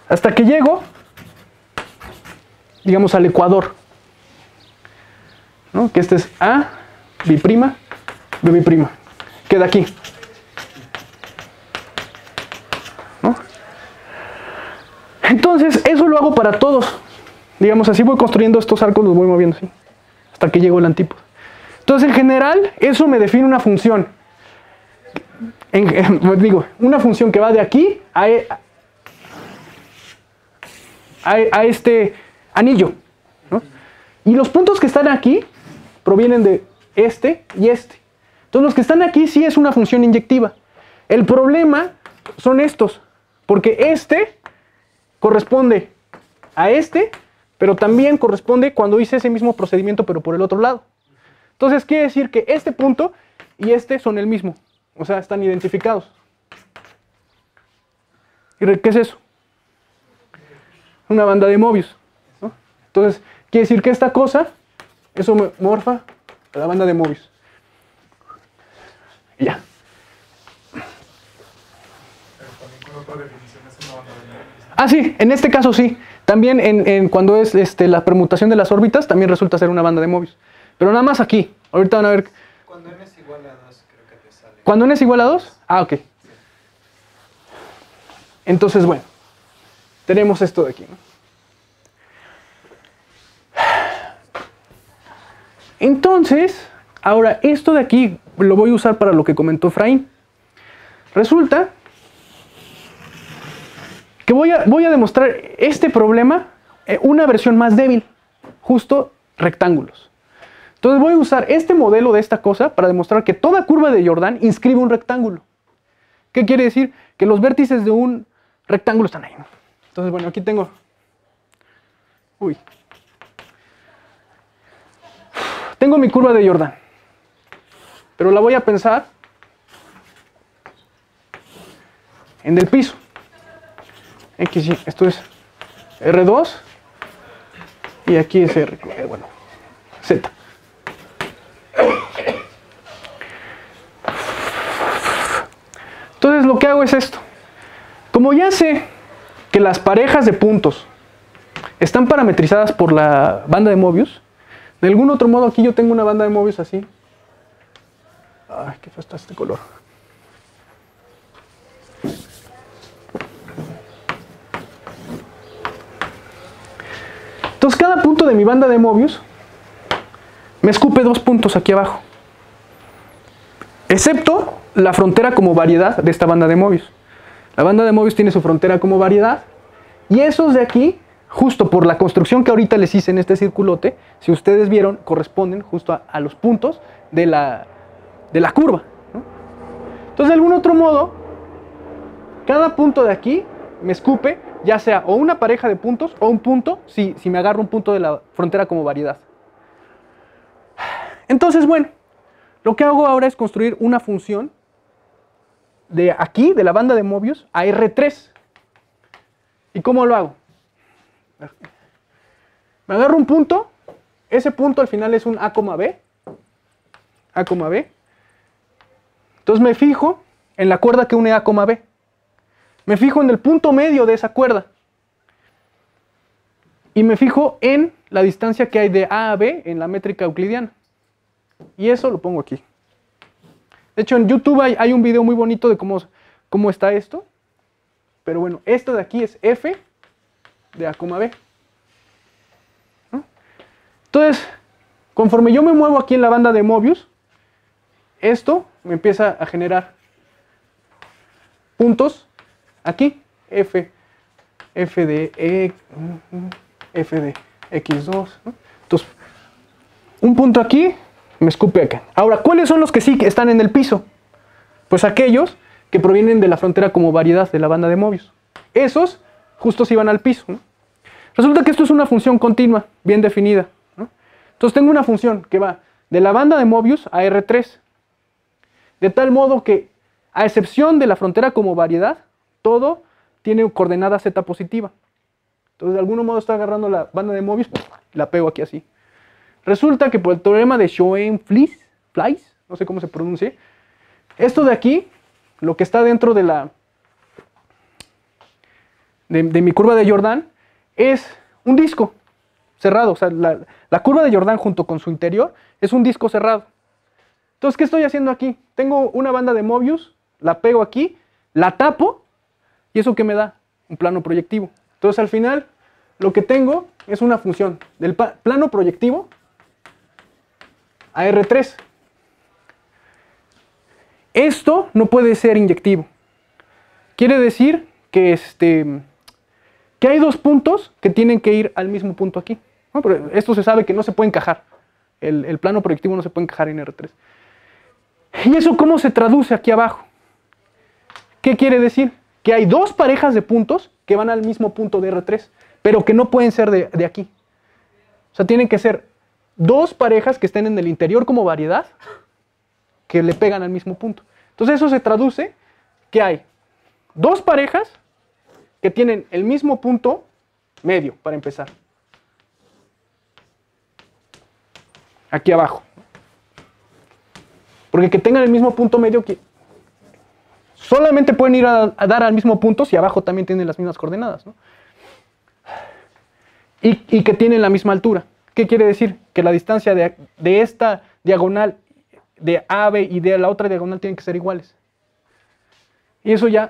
Hasta que llego, digamos, al ecuador, ¿no? Que este es A, B', B'. Queda aquí. ¿No? Entonces, eso lo hago para todos. Digamos, así voy construyendo estos arcos, los voy moviendo así, hasta que llego al antípodo. Entonces, en general, eso me define una función. Digo, una función que va de aquí a este anillo, ¿no? Y los puntos que están aquí provienen de este y este. Entonces, los que están aquí sí es una función inyectiva. El problema son estos, porque este corresponde a este, pero también corresponde cuando hice ese mismo procedimiento, pero por el otro lado. Entonces, quiere decir que este punto y este son el mismo. O sea, están identificados. ¿Y qué es eso? Una banda de Mobius, ¿no? Entonces, quiere decir que esta cosa, eso me morfa a la banda de Mobius. Y ya. Pero también con otra definición es una banda de Mobius. Ah, sí, en este caso sí. También cuando es la permutación de las órbitas, también resulta ser una banda de Mobius. Pero nada más aquí. Ahorita van a ver. Cuando n es igual a 2, creo que te sale. ¿Cuando n es igual a 2? Ah, ok. Entonces, bueno, tenemos esto de aquí, ¿no? Entonces, ahora esto de aquí lo voy a usar para lo que comentó Efraín. Resulta que voy a demostrar este problema, una versión más débil, justo rectángulos. Entonces voy a usar este modelo de esta cosa para demostrar que toda curva de Jordan inscribe un rectángulo. ¿Qué quiere decir? Que los vértices de un rectángulo están ahí, ¿no? Entonces, bueno, aquí tengo... Tengo mi curva de Jordan, pero la voy a pensar en el piso. X, esto es R2 y aquí es R, bueno, Z. Entonces lo que hago es esto. Como ya sé que las parejas de puntos están parametrizadas por la banda de Mobius, de algún otro modo aquí yo tengo una banda de Mobius así. Ay, qué feo está este color. Entonces cada punto de mi banda de Mobius me escupe 2 puntos aquí abajo. Excepto la frontera como variedad de esta banda de Mobius. La banda de Mobius tiene su frontera como variedad. Y esos de aquí, justo por la construcción que ahorita les hice en este circulote, si ustedes vieron, corresponden justo a los puntos de la curva, ¿no? Entonces, de algún otro modo, cada punto de aquí me escupe, ya sea o una pareja de puntos o un punto, si me agarro un punto de la frontera como variedad. Entonces, bueno, lo que hago ahora es construir una función de aquí, de la banda de Mobius, a R3. ¿Y cómo lo hago? Me agarro un punto, ese punto al final es un A, B. Entonces me fijo en la cuerda que une A, B. Me fijo en el punto medio de esa cuerda. Y me fijo en la distancia que hay de A a B en la métrica euclidiana. Y eso lo pongo aquí. De hecho, en YouTube hay un video muy bonito de cómo está esto. Pero bueno, esto de aquí es F de A, B. ¿No? Entonces, conforme yo me muevo aquí en la banda de Mobius, esto me empieza a generar puntos aquí. F de X2. ¿No? Entonces, un punto aquí me escupe acá. Ahora, ¿cuáles son los que sí están en el piso? Pues aquellos que provienen de la frontera como variedad de la banda de Mobius. Esos justo sí van al piso, ¿no? Resulta que esto es una función continua, bien definida, ¿no? Entonces tengo una función que va de la banda de Mobius a R3. De tal modo que, a excepción de la frontera como variedad, todo tiene coordenada z positiva. Entonces, de algún modo estoy agarrando la banda de Mobius y la pego aquí así. Resulta que por el teorema de Schoenflies, no sé cómo se pronuncie, esto de aquí, lo que está dentro de de mi curva de Jordan es un disco cerrado. O sea, la curva de Jordan junto con su interior es un disco cerrado. Entonces, ¿qué estoy haciendo aquí? Tengo una banda de Mobius, la pego aquí, la tapo, ¿y eso qué me da? Un plano proyectivo. Entonces, al final, lo que tengo es una función del plano proyectivo a R3. Esto no puede ser inyectivo. Quiere decir que, que hay dos puntos que tienen que ir al mismo punto aquí. ¿No? Pero esto se sabe que no se puede encajar. El plano proyectivo no se puede encajar en R3. ¿Y eso cómo se traduce aquí abajo? ¿Qué quiere decir? Que hay dos parejas de puntos que van al mismo punto de R3, pero que no pueden ser de aquí. O sea, tienen que ser dos parejas que estén en el interior como variedad, que le pegan al mismo punto. Entonces eso se traduce que hay dos parejas que tienen el mismo punto medio, para empezar. Aquí abajo. Porque que tengan el mismo punto medio, solamente pueden ir a dar al mismo punto si abajo también tienen las mismas coordenadas, ¿no? Y que tienen la misma altura. ¿Qué quiere decir? Que la distancia de esta diagonal de AB y de la otra diagonal tienen que ser iguales. Y eso ya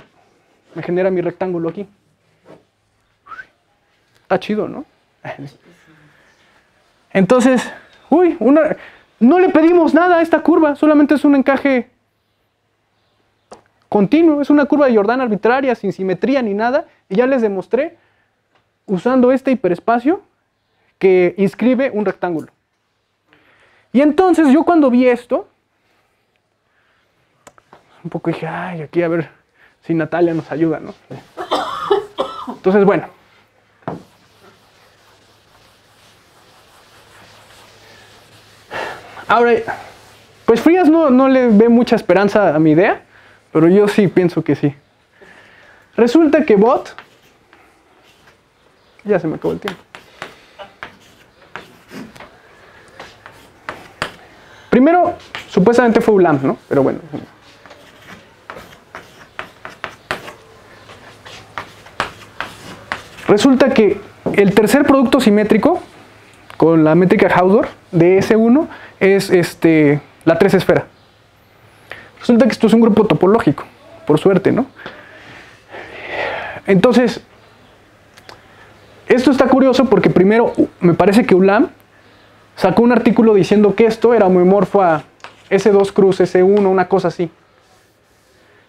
me genera mi rectángulo aquí. Está chido, ¿no? Entonces, no le pedimos nada a esta curva, solamente es un encaje continuo, es una curva de Jordan arbitraria, sin simetría ni nada, y ya les demostré, usando este hiperespacio, que inscribe un rectángulo. Y entonces yo cuando vi esto, un poco dije, ay, aquí a ver si Natalia nos ayuda, ¿no? Entonces, bueno. Ahora, pues Frías no le ve mucha esperanza a mi idea, pero yo sí pienso que sí. Resulta que Bott, ya se me acabó el tiempo. Primero, supuestamente fue Ulam, ¿no? Pero bueno. Resulta que el tercer producto simétrico, con la métrica Hausdorff, de S1, es la 3 esfera. Resulta que esto es un grupo topológico, por suerte, ¿no? Entonces, esto está curioso porque primero me parece que Ulam sacó un artículo diciendo que esto era homomorfo a S2 cruz S1, una cosa así.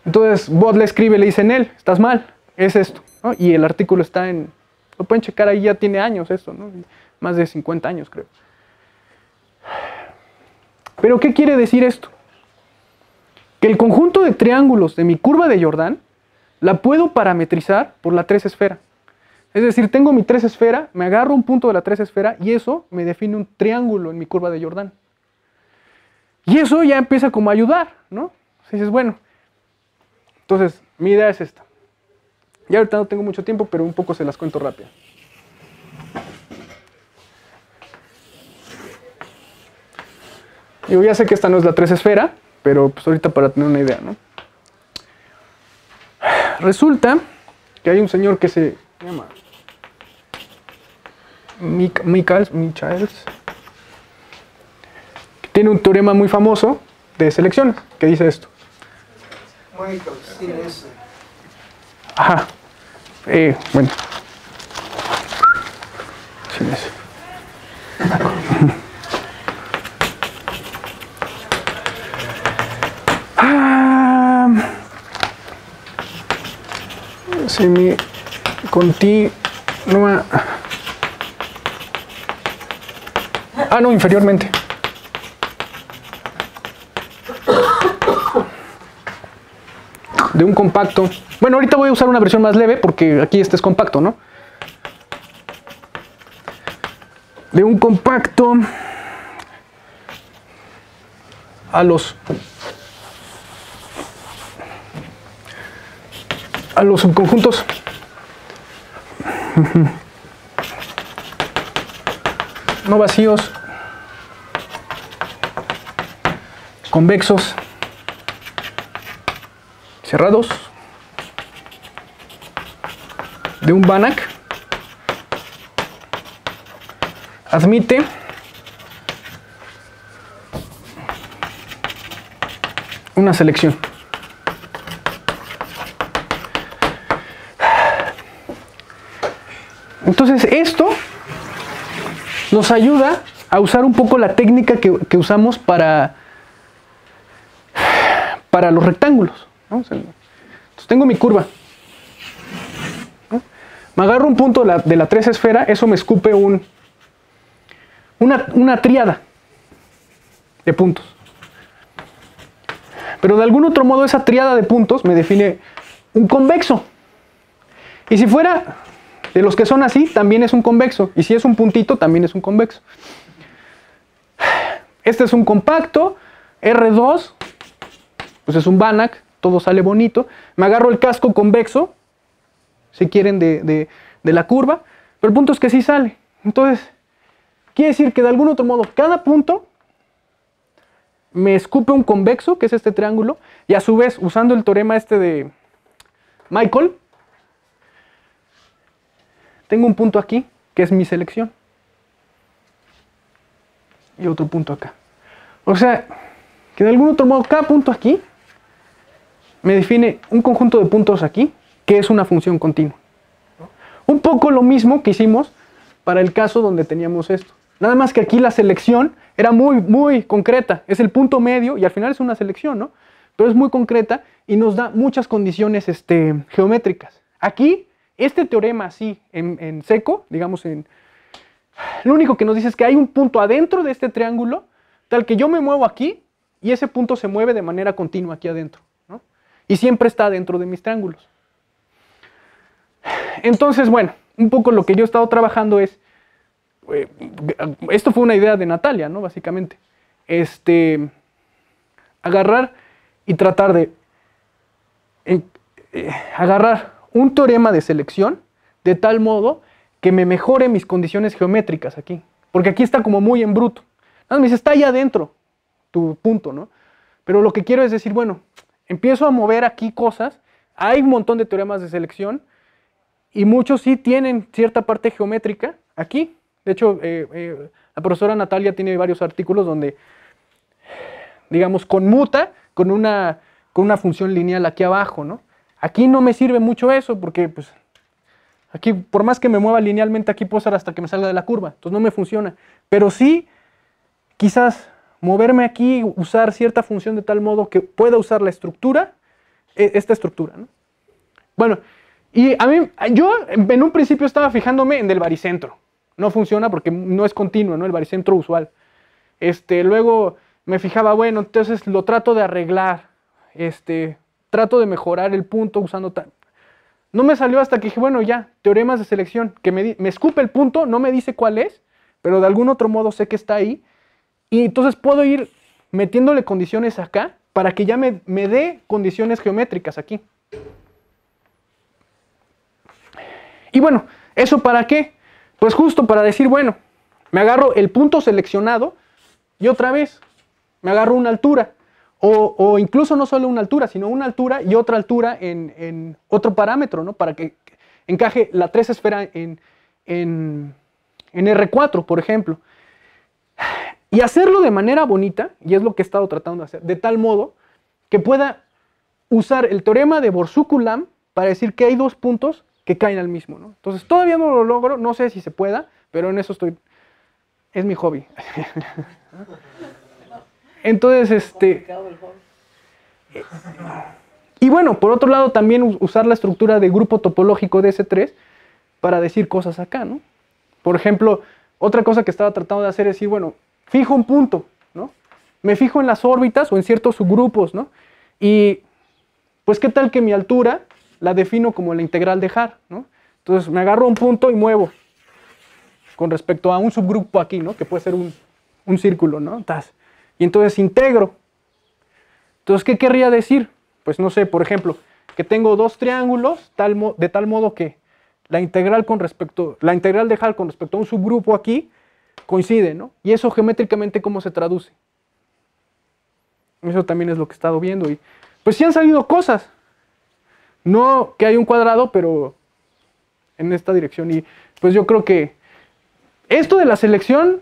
Entonces Bott le escribe, le dice, Nel, estás mal, es esto, ¿no? Y el artículo está lo pueden checar ahí, ya tiene años esto, ¿no? Más de 50 años creo. Pero ¿qué quiere decir esto? Que el conjunto de triángulos de mi curva de Jordan la puedo parametrizar por la 3 esfera. Es decir, tengo mi 3 esfera, me agarro un punto de la 3 esfera y eso me define un triángulo en mi curva de Jordan. Y eso ya empieza como a ayudar, ¿no? Si dices, bueno, entonces mi idea es esta. Y ahorita no tengo mucho tiempo, pero un poco se las cuento rápido. Yo ya sé que esta no es la 3 esfera, pero pues ahorita para tener una idea, ¿no? Resulta que hay un señor que se llama Michels, que tiene un teorema muy famoso de selecciones, que dice esto. Michels, sin S. Ajá. Bueno. Sin S. Semi-continua. No, inferiormente. De un compacto. Bueno, ahorita voy a usar una versión más leve porque aquí este es compacto, ¿no? De un compacto a los subconjuntos no vacíos convexos de un Banach admite una selección. Entonces esto nos ayuda a usar un poco la técnica que usamos para los rectángulos, ¿no? Entonces tengo mi curva, ¿no? Me agarro un punto de la 3 esfera, eso me escupe una tríada de puntos. Pero de algún otro modo esa tríada de puntos me define un convexo. Y si fuera de los que son así, también es un convexo. Y si es un puntito, también es un convexo. Este es un compacto, R2, pues es un Banach, todo sale bonito. Me agarro el casco convexo, si quieren, de la curva, pero el punto es que sí sale. Entonces, quiere decir que de algún otro modo, cada punto me escupe un convexo, que es este triángulo, y a su vez, usando el teorema este de Michael, tengo un punto aquí, que es mi selección. Y otro punto acá. O sea, que de algún otro modo, cada punto aquí me define un conjunto de puntos aquí, que es una función continua. Un poco lo mismo que hicimos para el caso donde teníamos esto. Nada más que aquí la selección era muy concreta. Es el punto medio y al final es una selección, ¿no? Pero es muy concreta y nos da muchas condiciones geométricas. Aquí, este teorema así, en seco, digamos, lo único que nos dice es que hay un punto adentro de este triángulo, tal que yo me muevo aquí y ese punto se mueve de manera continua aquí adentro, ¿no? Y siempre está dentro de mis triángulos. Entonces, bueno, un poco lo que yo he estado trabajando es, esto fue una idea de Natalia, ¿no? Básicamente, agarrar y tratar de agarrar un teorema de selección de tal modo que me mejore mis condiciones geométricas aquí, porque aquí está como muy en bruto. Nada, me dice, está ahí adentro tu punto, ¿no? Pero lo que quiero es decir, bueno, empiezo a mover aquí cosas, hay un montón de teoremas de selección, y muchos sí tienen cierta parte geométrica aquí. De hecho, la profesora Natalia tiene varios artículos donde, digamos, conmuta con una función lineal aquí abajo, ¿no? Aquí no me sirve mucho eso porque, pues, aquí, por más que me mueva linealmente, aquí puedo hacer hasta que me salga de la curva. Entonces no me funciona. Pero sí, quizás, moverme aquí, usar cierta función de tal modo que pueda usar la estructura, esta estructura, ¿no? Bueno, y a mí, yo en un principio estaba fijándome en el baricentro. No funciona porque no es continuo, ¿no? El baricentro usual. Luego me fijaba, bueno, entonces lo trato de arreglar. Trato de mejorar el punto usando tal. No me salió hasta que dije, bueno, ya, teoremas de selección, que me escupe el punto, no me dice cuál es, pero de algún otro modo sé que está ahí. Y entonces puedo ir metiéndole condiciones acá para que ya me dé condiciones geométricas aquí. Y bueno, ¿eso para qué? Pues justo para decir, bueno, me agarro el punto seleccionado y otra vez me agarro una altura. O incluso no solo una altura, sino una altura y otra altura en otro parámetro, ¿no? Para que encaje la 3 esfera en R4, por ejemplo. Y hacerlo de manera bonita, y es lo que he estado tratando de hacer, de tal modo que pueda usar el teorema de Borsuk-Ulam para decir que hay dos puntos que caen al mismo, ¿no? Entonces todavía no lo logro, no sé si se pueda, pero en eso estoy, es mi hobby. Entonces, y bueno, por otro lado también usar la estructura de grupo topológico de S3 para decir cosas acá, ¿no? Por ejemplo, otra cosa que estaba tratando de hacer es decir, bueno, fijo un punto, ¿no? Me fijo en las órbitas o en ciertos subgrupos, ¿no? Y pues qué tal que mi altura la defino como la integral de Haar, ¿no? Entonces me agarro un punto y muevo con respecto a un subgrupo aquí, ¿no? Que puede ser un círculo, ¿no? Y entonces integro. Entonces, ¿qué querría decir? Pues no sé, por ejemplo, que tengo dos triángulos de tal modo que la integral de Haar con respecto a un subgrupo aquí coincide, ¿no? Y eso geométricamente, ¿cómo se traduce? Eso también es lo que he estado viendo. Y pues sí han salido cosas. No que hay un cuadrado, pero en esta dirección. Y pues yo creo que esto de la selección,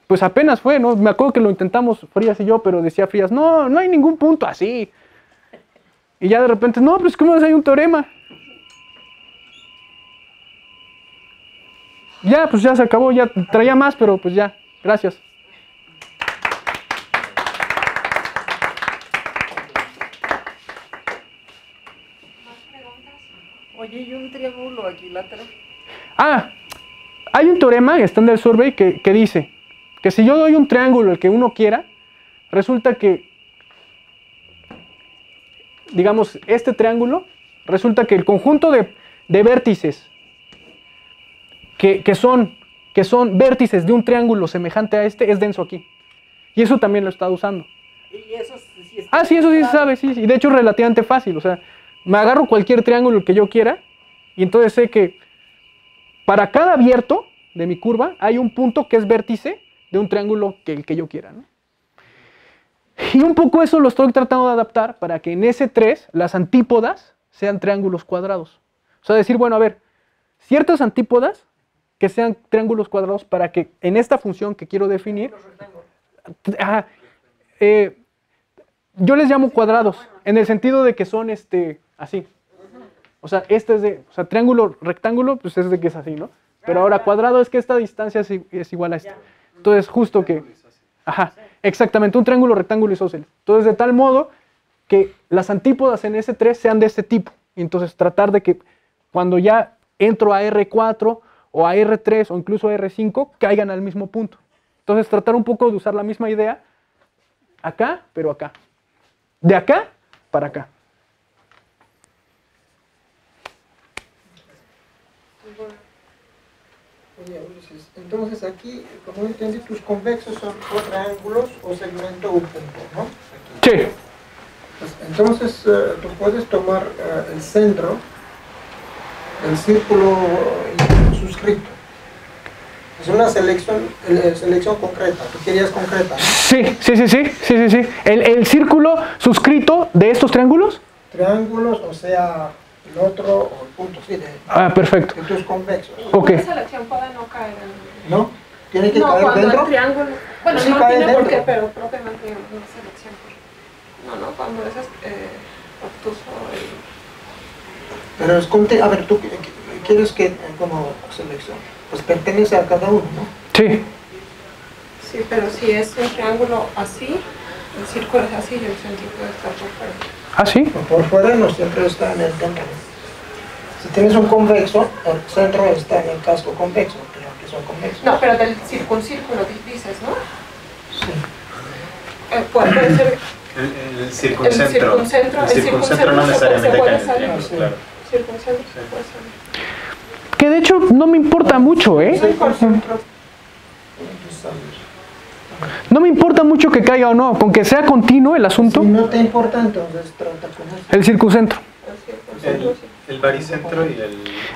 pues apenas fue, ¿no? Me acuerdo que lo intentamos Frías y yo, pero decía Frías, no, no hay ningún punto así. Y ya de repente, no, pues ¿cómo hay un teorema? Ya, pues ya se acabó, ya traía más, pero pues ya, gracias. Oye, ¿y un triángulo equilátero? Ah, hay un teorema, está en el survey, que dice que si yo doy un triángulo el que uno quiera, resulta que, digamos, este triángulo, resulta que el conjunto de vértices que son vértices de un triángulo semejante a este es denso aquí. Y eso también lo he estado usando. Y eso sí está. Ah, sí, eso sí se sabe, sí. Y de hecho es relativamente fácil. O sea, me agarro cualquier triángulo que yo quiera y entonces sé que para cada abierto de mi curva hay un punto que es vértice de un triángulo el que yo quiera, ¿no? Y un poco eso lo estoy tratando de adaptar para que en S3 las antípodas sean triángulos cuadrados. O sea, decir, bueno, a ver, ciertas antípodas que sean triángulos cuadrados para que en esta función que quiero definir, yo les llamo cuadrados, en el sentido de que son así. O sea, este es triángulo, rectángulo, pues es de que es así, ¿no? Pero ahora cuadrado es que esta distancia es igual a esta. Entonces, justo que... Ajá, exactamente, un triángulo, rectángulo isósceles. Entonces, de tal modo que las antípodas en S3 sean de este tipo. Y entonces, tratar de que cuando ya entro a R4 o a R3 o incluso a R5, caigan al mismo punto. Entonces, tratar un poco de usar la misma idea acá, pero acá. De acá para acá. Oye, Ulises, entonces aquí, como entendí, tus convexos son o triángulos o segmento o punto, ¿no? Aquí. Sí. Pues, entonces, tú puedes tomar el centro, el círculo suscrito. Es una selección concreta, tú querías concreta, ¿no? Sí. El círculo suscrito de estos triángulos. Triángulos, o sea, el otro o el punto, sí, Perfecto. de tus convexos. Ok. Una selección puede no caer en... ¿No? ¿Tiene que No, caer cuando dentro? el triángulo... Bueno, Sí no cae tiene por dentro. qué, pero propiamente una selección. No, cuando es obtuso Pero es a ver, tú quieres que, como selección, pues pertenece a cada uno, ¿no? Sí. Sí, pero si es un triángulo así, el círculo es así y el centro puede estar por fuera. ¿Ah, sí? Por fuera no siempre está en el centro. Si tienes un convexo, el centro está en el casco convexo, pero que son convexos. No, pero del circuncírculo dices, ¿no? Sí. Puede ser El circuncentro. El circuncentro no necesariamente se puede cae en el salir. triángulo, Sí. claro. Circuncentro se puede salir. Que de hecho no me importa mucho, ¿eh? Sí, por centro. No me importa mucho que caiga o no, con que sea continuo el asunto. Si no te importa, entonces trata con eso. El circuncentro. El baricentro y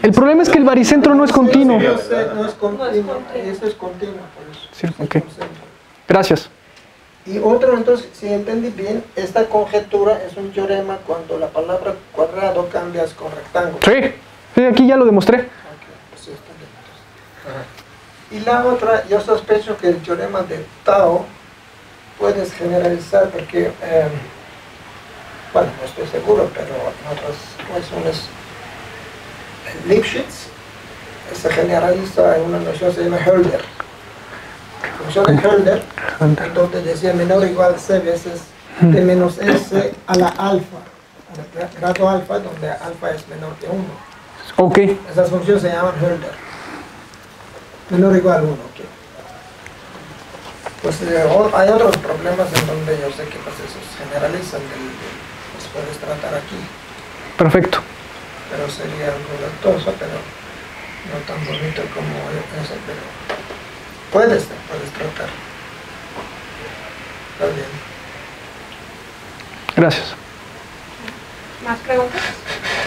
El problema es que el baricentro no es continuo. Sí, yo sé, no es continuo, eso es continuo, por eso. Sí, ok. Circuncentro. Gracias. Y otro, entonces, si entendí bien, esta conjetura es un teorema cuando la palabra cuadrado cambias con rectángulo. Sí, aquí ya lo demostré. Ok, pues sí, está bien, entonces. Y la otra, yo sospecho que el teorema de Tao puedes generalizar porque, bueno, no estoy seguro, pero en otras cuestiones, el Lipschitz se generaliza en una noción que se llama Hölder. La función de Hölder, entonces decía menor o igual a c veces de menos s a la alfa, al grado alfa, donde alfa es menor que 1. Ok. Esas funciones se llaman Hölder. Menor o igual a 1, ¿ok? Pues hay otros problemas en donde yo sé que pues, esos se generalizan, los puedes tratar aquí, Perfecto. pero sería algo latoso, pero no tan bonito como eso, pero puedes tratar. Está bien. Gracias. ¿Más preguntas?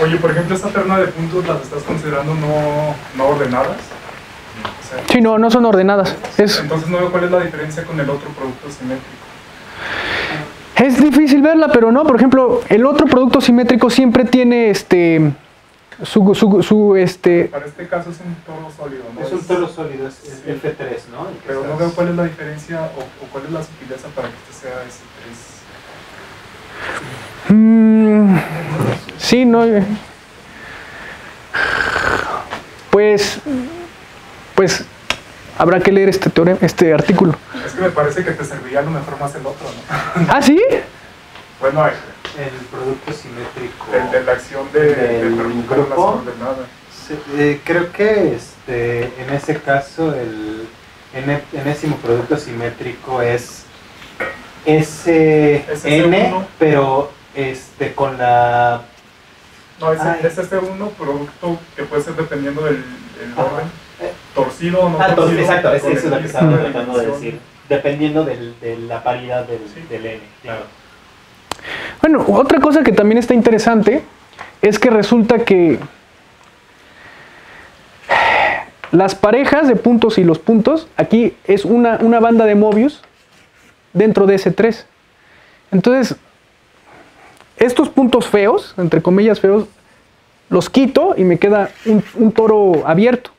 Oye, por ejemplo, esta terna de puntos las estás considerando no ordenadas. O sea, Sí, no son ordenadas. entonces no veo cuál es la diferencia con el otro producto simétrico. Es difícil verla, pero no. Por ejemplo, el otro producto simétrico siempre tiene Para este caso es un toro sólido, ¿no? Es un toro sólido, es F3, ¿no? Pero no veo cuál es la diferencia o cuál es la sutileza para que este sea S3. Sí, no. Pues habrá que leer este artículo. Es que me parece que te serviría a lo mejor más el otro, ¿no? ¿Ah, sí? Bueno, el producto simétrico. el de la acción de permutar las coordenadas. Creo que en ese caso el enésimo producto simétrico es SN, pero con la... No, es este uno producto que puede ser dependiendo del orden. Torcido o no torcido. Exacto, eso es lo que estaba de tratando de decir. Dependiendo de la paridad del N, claro. Bueno, otra cosa que también está interesante es que resulta que las parejas de puntos y los puntos, aquí es una banda de Mobius dentro de S3. Entonces, estos puntos feos, entre comillas feos, los quito y me queda un toro abierto.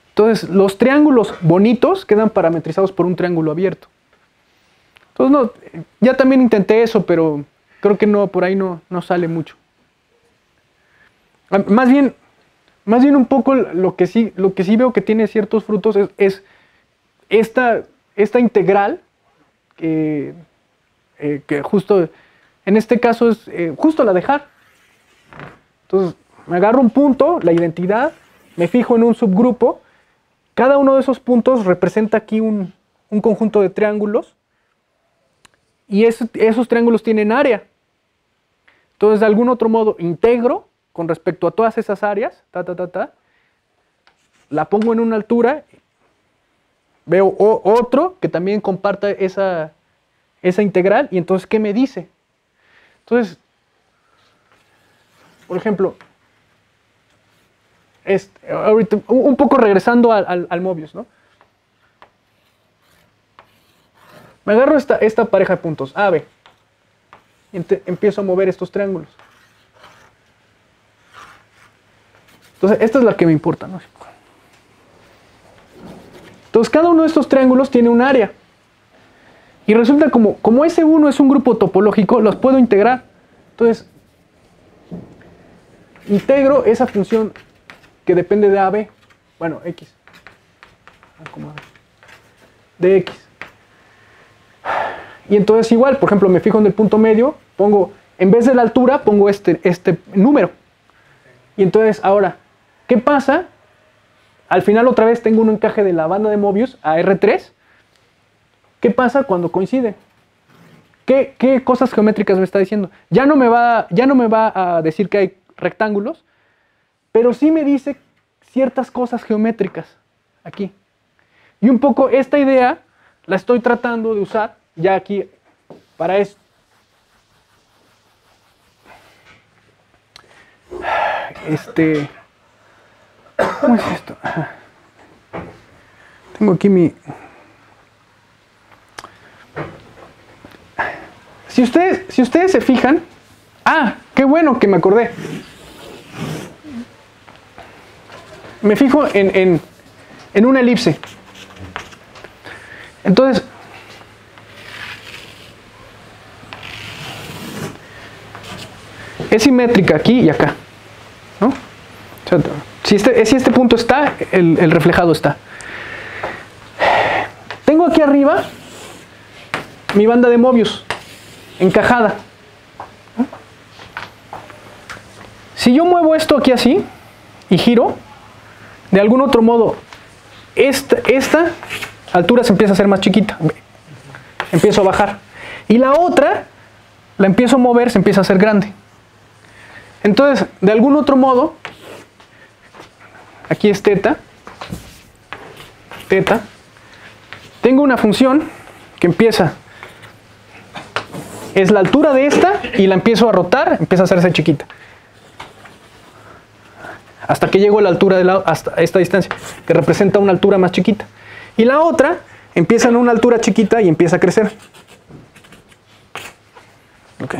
Entonces, los triángulos bonitos quedan parametrizados por un triángulo abierto. Entonces, no, ya también intenté eso, pero creo que no, por ahí no sale mucho. Más bien un poco lo que sí veo que tiene ciertos frutos es esta integral que justo en este caso es justo la dejar. Entonces, me agarro un punto, la identidad, me fijo en un subgrupo. Cada uno de esos puntos representa aquí un conjunto de triángulos y esos triángulos tienen área. Entonces, de algún otro modo, integro con respecto a todas esas áreas, la pongo en una altura, veo otro que también comparta esa integral y entonces, ¿qué me dice? Entonces, por ejemplo, ahorita, un poco regresando al Mobius, ¿no? Me agarro esta pareja de puntos, A, B, y empiezo a mover estos triángulos. Entonces, esta es la que me importa, ¿no? Entonces, cada uno de estos triángulos tiene un área. Y resulta como ese uno es un grupo topológico, los puedo integrar. Entonces, integro esa función que depende de AB, bueno, X, de X. Y entonces igual, por ejemplo, me fijo en el punto medio, pongo, en vez de la altura, pongo este número. Y entonces, ahora, ¿qué pasa? Al final otra vez tengo un encaje de la banda de Mobius a R3. ¿Qué pasa cuando coinciden? ¿Qué cosas geométricas me está diciendo? Ya no me va a decir que hay rectángulos, pero sí me dice ciertas cosas geométricas aquí. Y un poco esta idea la estoy tratando de usar ya aquí para esto. ¿Cómo es esto? Tengo aquí mi... Si ustedes se fijan... ¡Ah! ¡Qué bueno que me acordé! Me fijo en una elipse. Entonces, es simétrica aquí y acá, ¿no? O sea, si este punto está, el reflejado está. Tengo aquí arriba mi banda de Mobius encajada. Si yo muevo esto aquí así y giro, de algún otro modo, esta altura se empieza a hacer más chiquita. Empiezo a bajar. Y la otra, la empiezo a mover, se empieza a hacer grande. Entonces, de algún otro modo, aquí es teta, tengo una función que empieza, es la altura de esta y la empiezo a rotar, empieza a hacerse chiquita. Hasta que llego a la altura hasta esta distancia, que representa una altura más chiquita. Y la otra empieza en una altura chiquita y empieza a crecer. Ok.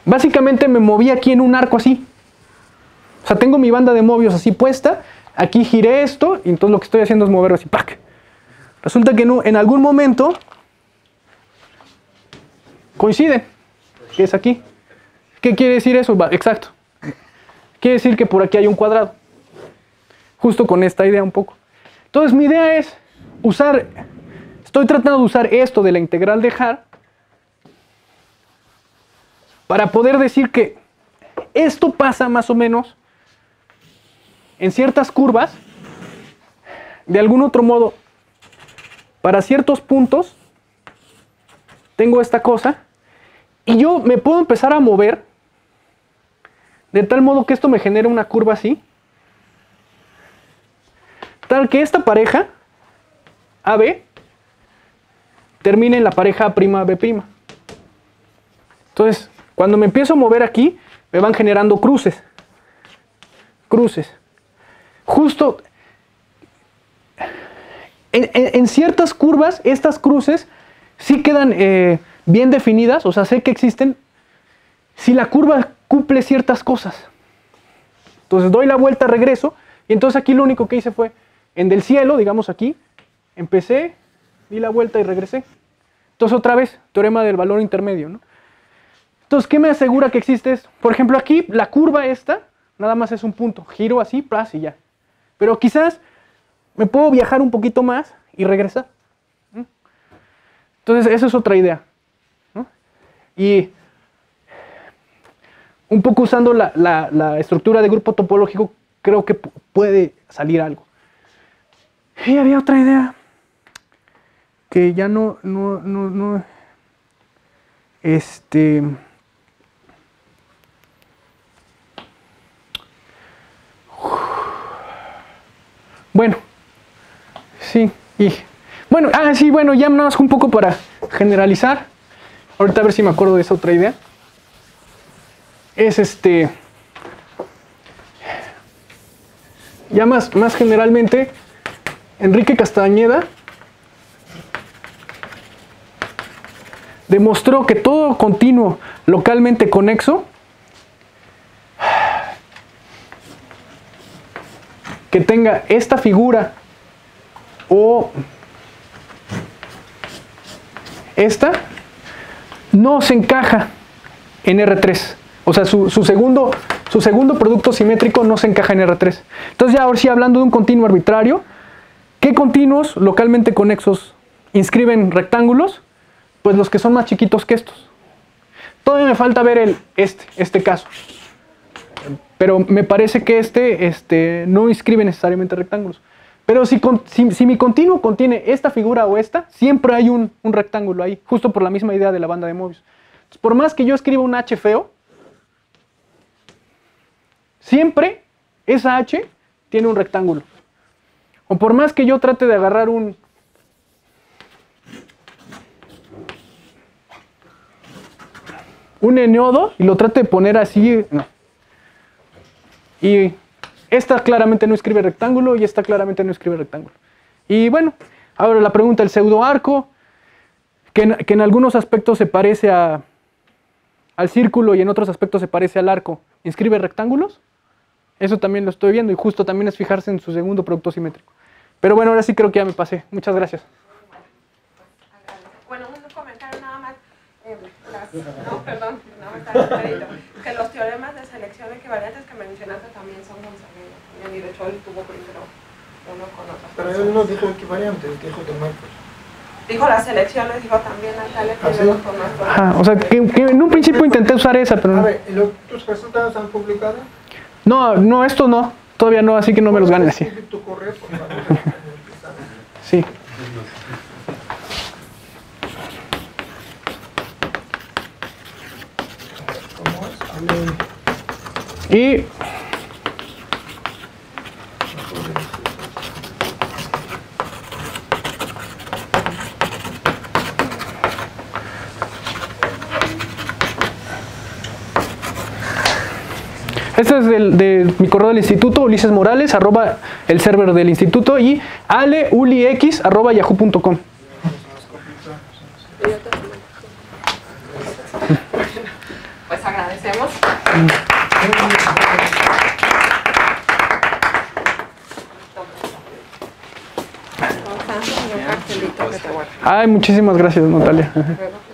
básicamente me moví aquí en un arco así. O sea, tengo mi banda de Mobius así puesta, aquí giré esto, y entonces lo que estoy haciendo es moverlo así, ¡pac! Resulta que en algún momento coinciden, que es aquí. ¿Qué quiere decir eso? Exacto. Quiere decir que por aquí hay un cuadrado. Justo con esta idea un poco. Entonces mi idea es estoy tratando de usar esto de la integral de Haar para poder decir que esto pasa más o menos en ciertas curvas, de algún otro modo, para ciertos puntos, tengo esta cosa, y yo me puedo empezar a mover, de tal modo que esto me genere una curva así, tal que esta pareja, AB, termine en la pareja A'B'. Entonces, cuando me empiezo a mover aquí, me van generando cruces. Justo en ciertas curvas, estas cruces sí quedan bien definidas, o sea, sé que existen si la curva cumple ciertas cosas. Entonces doy la vuelta, regreso, y entonces aquí lo único que hice fue, en del cielo, digamos aquí, empecé, di la vuelta y regresé. Entonces otra vez, teorema del valor intermedio, ¿no? Entonces, ¿qué me asegura que existe esto? Por ejemplo, aquí, la curva esta, nada más es un punto, giro así, plas y ya. Pero quizás me puedo viajar un poquito más y regresar. Entonces, esa es otra idea, ¿no? Y un poco usando la estructura de grupo topológico, creo que puede salir algo. Y había otra idea que ya bueno, sí, bueno, ya nada más un poco para generalizar. Ahorita a ver si me acuerdo de esa otra idea. Es ya más generalmente, Enrique Castañeda demostró que todo continuo localmente conexo que tenga esta figura o esta no se encaja en R3. O sea, su segundo producto simétrico no se encaja en R3. Entonces ya ahora sí, hablando de un continuo arbitrario, ¿qué continuos localmente conexos inscriben rectángulos? Pues los que son más chiquitos que estos. Todavía me falta ver este caso. Pero me parece que no inscribe necesariamente rectángulos. Pero si mi continuo contiene esta figura o esta, siempre hay un rectángulo ahí, justo por la misma idea de la banda de Mobius. Entonces, por más que yo escriba un H feo, siempre esa H tiene un rectángulo. O por más que yo trate de agarrar un enodo y lo trate de poner así, no. Y esta claramente no escribe rectángulo y esta claramente no escribe rectángulo. Y bueno, ahora la pregunta, el pseudoarco, que en algunos aspectos se parece al círculo y en otros aspectos se parece al arco, ¿inscribe rectángulos? Eso también lo estoy viendo y justo también es fijarse en su segundo producto simétrico. Pero bueno, ahora sí creo que ya me pasé. Muchas gracias. Bueno, un comentario nada más. Que los teoremas de selección equivalentes que mencionaste también son González. Y de hecho él tuvo primero uno con otro. Pero él no dijo equivalentes, dijo de Marcos. Dijo las selecciones, dijo también Natalia tiene dos formas. Ajá, o sea, que en un principio intenté usar esa, pero no. A ver, ¿tus resultados han publicado? No, esto no. Todavía no, así que no me los ganen así. Tu correo, por favor. Sí. Y este es de mi correo del instituto, Ulises Morales, @ el server del instituto, y aleulix @yahoo.com. Pues agradezco. agradecemos. Vamos a un cartelito que te guardo. Ay, muchísimas gracias, Natalia. Luego.